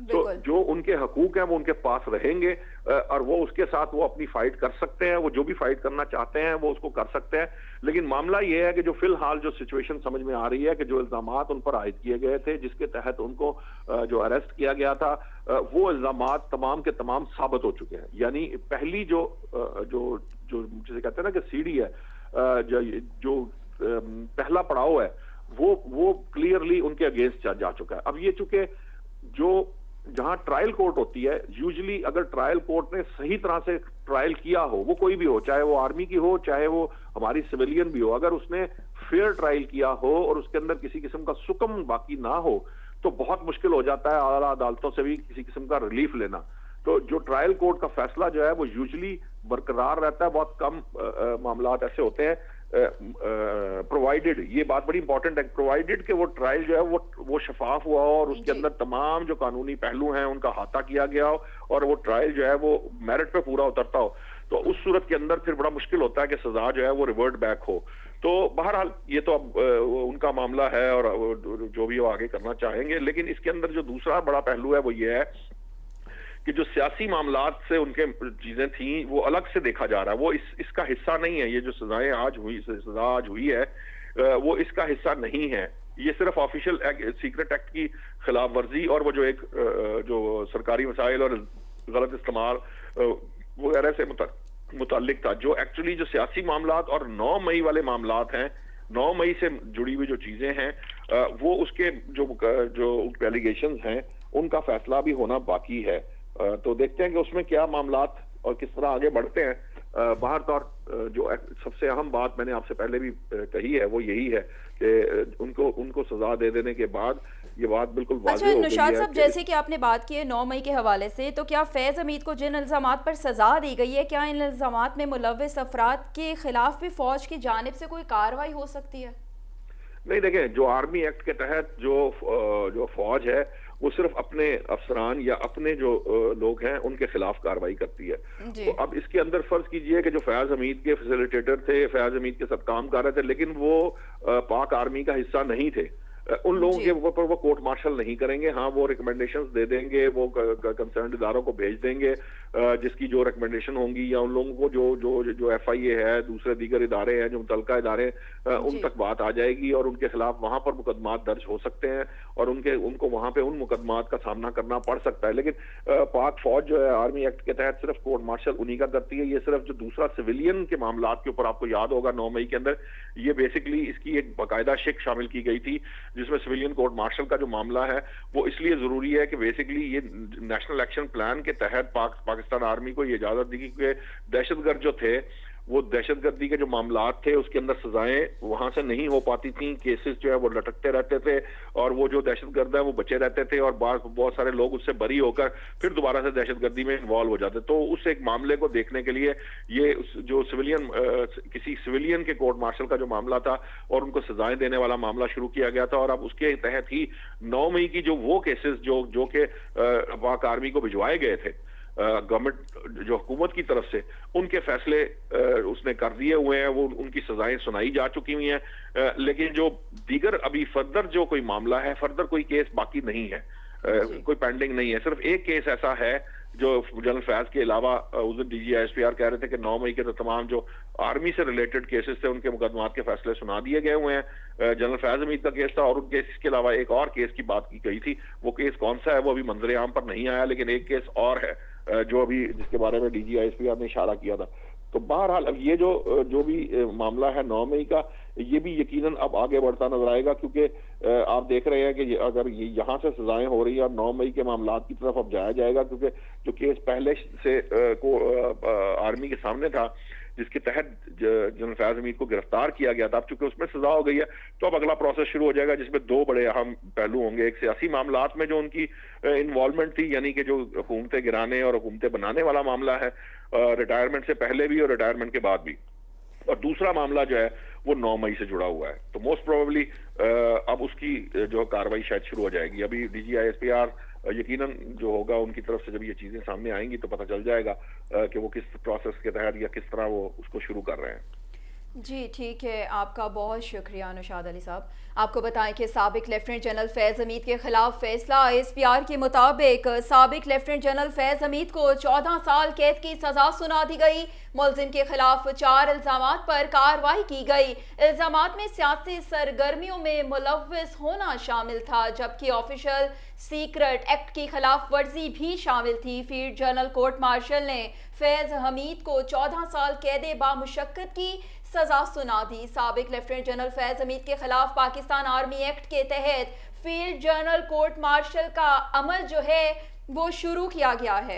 تو جو ان کے حقوق ہیں وہ ان کے پاس رہیں گے اور وہ اس کے ساتھ وہ اپنی فائٹ کر سکتے ہیں، وہ جو بھی فائٹ کرنا چاہتے ہیں وہ اس کو کر سکتے ہیں. لیکن معاملہ یہ ہے کہ جو فی الحال جو سچویشن سمجھ میں آ رہی ہے کہ جو الزامات ان پر عائد کیے گئے تھے جس کے تحت ان کو جو اریسٹ کیا گیا تھا، وہ الزامات تمام کے تمام ثابت ہو چکے ہیں. یعنی پہلی جو جسے کہتے ہیں نا کہ سی ڈی ہے، جو پہلا پڑاؤ ہے وہ کلیئرلی ان کے اگینسٹ جا چکا ہے. اب یہ چونکہ جہاں ٹرائل کورٹ ہوتی ہے، یوزلی اگر ٹرائل کورٹ نے صحیح طرح سے ٹرائل کیا ہو، وہ کوئی بھی ہو، چاہے وہ آرمی کی ہو چاہے وہ ہماری سویلین بھی ہو، اگر اس نے فیئر ٹرائل کیا ہو اور اس کے اندر کسی قسم کا سکم باقی نہ ہو تو بہت مشکل ہو جاتا ہے اعلیٰ عدالتوں سے بھی کسی قسم کا ریلیف لینا. تو جو ٹرائل کورٹ کا فیصلہ جو ہے وہ یوزلی برقرار رہتا ہے. بہت کم معاملات ایسے ہوتے ہیں پرووائڈڈ، یہ بات بڑی امپورٹنٹ ہے، پرووائڈڈ کہ وہ ٹرائل جو ہے وہ شفاف ہوا ہو اور اس کے اندر تمام جو قانونی پہلو ہیں ان کا احاطہ کیا گیا ہو اور وہ ٹرائل جو ہے وہ میرٹ پہ پورا اترتا ہو. تو اس صورت کے اندر پھر بڑا مشکل ہوتا ہے کہ سزا جو ہے وہ ریورٹ بیک ہو. تو بہرحال یہ تو اب ان کا معاملہ ہے اور جو بھی وہ آگے کرنا چاہیں گے. لیکن اس کے اندر جو دوسرا بڑا پہلو ہے وہ یہ ہے کہ جو سیاسی معاملات سے ان کے چیزیں تھیں وہ الگ سے دیکھا جا رہا ہے، وہ اس کا حصہ نہیں ہے. یہ جو سزا آج ہوئی ہے وہ اس کا حصہ نہیں ہے. یہ صرف آفیشیل سیکرٹ ایکٹ کی خلاف ورزی اور وہ جو سرکاری وسائل اور غلط استعمال وغیرہ سے متعلق تھا. جو ایکچولی جو سیاسی معاملات اور 9 مئی والے معاملات ہیں، 9 مئی سے جڑی ہوئی جو چیزیں ہیں وہ اس کے جو ایلیگیشنز ہیں ان کا فیصلہ بھی ہونا باقی ہے. تو دیکھتے ہیں کہ اس میں کیا معاملات اور کس طرح آگے بڑھتے ہیں. باہر طور جو سب سے اہم بات میں نے آپ سے پہلے بھی کہی ہے وہ یہی ہے کہ ان کو سزا دے دینے کے بعد یہ بات بالکل واضح اچھا ہو گئی نشاط ہے صاحب، جیسے کہ آپ نے بات کی ہے 9 مئی کے حوالے سے، تو کیا فیض حمید کو جن الزامات پر سزا دی گئی ہے، کیا ان الزامات میں ملوث افراد کے خلاف بھی فوج کی جانب سے کوئی کارروائی ہو سکتی ہے؟ نہیں دیکھیں، جو آرمی ایکٹ کے تحت جو فوج ہے وہ صرف اپنے افسران یا اپنے جو لوگ ہیں ان کے خلاف کارروائی کرتی ہے. تو اب اس کے اندر فرض کیجئے کہ جو فیاض حمید کے فیسیلیٹیٹر تھے، فیاض حمید کے ساتھ کام کر رہے تھے، لیکن وہ پاک آرمی کا حصہ نہیں تھے، ان لوگوں کے اوپر وہ کورٹ مارشل نہیں کریں گے. ہاں وہ ریکمنڈیشنز دے دیں گے، وہ کنسرنڈ اداروں کو بھیج دیں گے جس کی جو ریکمنڈیشن ہوں گی، یا ان لوگوں کو جو ایف آئی اے ہے، دوسرے دیگر ادارے ہیں جو متعلقہ ادارے، ان تک بات آ جائے گی اور ان کے خلاف وہاں پر مقدمات درج ہو سکتے ہیں اور ان کو وہاں پہ ان مقدمات کا سامنا کرنا پڑ سکتا ہے. لیکن پاک فوج جو ہے آرمی ایکٹ کے تحت صرف کورٹ مارشل انہی کا کرتی ہے. یہ صرف جو دوسرا سویلین کے معاملات کے اوپر آپ کو یاد ہوگا 9 مئی کے اندر یہ بیسکلی اس کی ایک باقاعدہ شک شامل کی گئی تھی، جس میں سویلین کورٹ مارشل کا جو معاملہ ہے وہ اس لیے ضروری ہے کہ بیسکلی یہ نیشنل ایکشن پلان کے تحت پاکستان آرمی کو یہ اجازت دی کہ دہشت گرد جو تھے وہ دہشت گردی کے جو معاملات تھے اس کے اندر سزائیں وہاں سے نہیں ہو پاتی تھیں، کیسز جو ہے وہ لٹکتے رہتے تھے اور وہ جو دہشت گرد ہے وہ بچے رہتے تھے اور بہت سارے لوگ اس سے بری ہو کر پھر دوبارہ سے دہشت گردی میں انوالو ہو جاتے. تو اس ایک معاملے کو دیکھنے کے لیے یہ جو کسی سویلین کے کورٹ مارشل کا جو معاملہ تھا اور ان کو سزائیں دینے والا معاملہ شروع کیا گیا تھا، اور اب اس کے تحت ہی 9 مئی کی جو وہ کیسز جو کہ پاک آرمی کو بھجوائے گئے تھے گورنمنٹ جو حکومت کی طرف سے، ان کے فیصلے اس نے کر دیے ہوئے ہیں، وہ ان کی سزائیں سنائی جا چکی ہوئی ہیں. لیکن جو دیگر ابھی فردر جو کوئی معاملہ ہے، فردر کوئی کیس باقی نہیں ہے، کوئی پینڈنگ نہیں ہے. صرف ایک کیس ایسا ہے جو جنرل فیاض کے علاوہ اس دن D G S P R کہہ رہے تھے کہ 9 مئی کے تو تمام جو آرمی سے ریلیٹڈ کیسز تھے ان کے مقدمات کے فیصلے سنا دیے گئے ہوئے ہیں. جنرل فیاض حمید کا کیس تھا اور ان کیس کے علاوہ ایک اور کیس کی بات کی گئی تھی. وہ کیس کون سا ہے وہ ابھی منظر عام پر نہیں آیا، لیکن ایک کیس اور ہے جو ابھی جس کے بارے میں D G S P R نے اشارہ کیا تھا. تو بہرحال اب یہ جو بھی معاملہ ہے 9 مئی کا، یہ بھی یقیناً اب آگے بڑھتا نظر آئے گا، کیونکہ آپ دیکھ رہے ہیں کہ اگر یہاں سے سزائیں ہو رہی ہیں اور 9 مئی کے معاملات کی طرف اب جایا جائے گا، کیونکہ جو کیس پہلے سے آرمی کے سامنے تھا جس کے تحت جنرل فیاض حمید کو گرفتار کیا گیا تھا، اب چونکہ اس میں سزا ہو گئی ہے تو اب اگلا پروسیس شروع ہو جائے گا جس میں 2 بڑے اہم پہلو ہوں گے. ایک سیاسی معاملات میں جو ان کی انوالومنٹ تھی، یعنی کہ جو حکومتیں گرانے اور حکومتیں بنانے والا معاملہ ہے ریٹائرمنٹ سے پہلے بھی اور ریٹائرمنٹ کے بعد بھی، اور دوسرا معاملہ جو ہے وہ 9 مئی سے جڑا ہوا ہے. تو موسٹ پروبیبلی اب اس کی جو کاروائی شاید شروع ہو جائے گی. ابھی D G I S P R یقیناً جو ہوگا ان کی طرف سے جب یہ چیزیں سامنے آئیں گی تو پتہ چل جائے گا کہ وہ کس پروسیس کے تحت یا کس طرح وہ اس کو شروع کر رہے ہیں. جی ٹھیک ہے، آپ کا بہت شکریہ نشاط علی صاحب. آپ کو بتائیں کہ سابق لیفٹیننٹ جنرل فیض حمید کے خلاف فیصلہ ایس پی آر کے مطابق سابق لیفٹیننٹ جنرل فیض حمید کو 14 سال قید کی سزا سنا دی گئی. ملزم کے خلاف 4 الزامات پر کارروائی کی گئی. الزامات میں سیاسی سرگرمیوں میں ملوث ہونا شامل تھا، جبکہ آفیشل سیکرٹ ایکٹ کی خلاف ورزی بھی شامل تھی. فیلڈ جنرل کورٹ مارشل نے فیض حمید کو 14 سال قید بامشقت کی سزا سنا دی. سابق لیفٹیننٹ جنرل فیض حمید کے خلاف پاکستان آرمی ایکٹ کے تحت فیلڈ جنرل کورٹ مارشل کا عمل جو ہے وہ شروع کیا گیا ہے.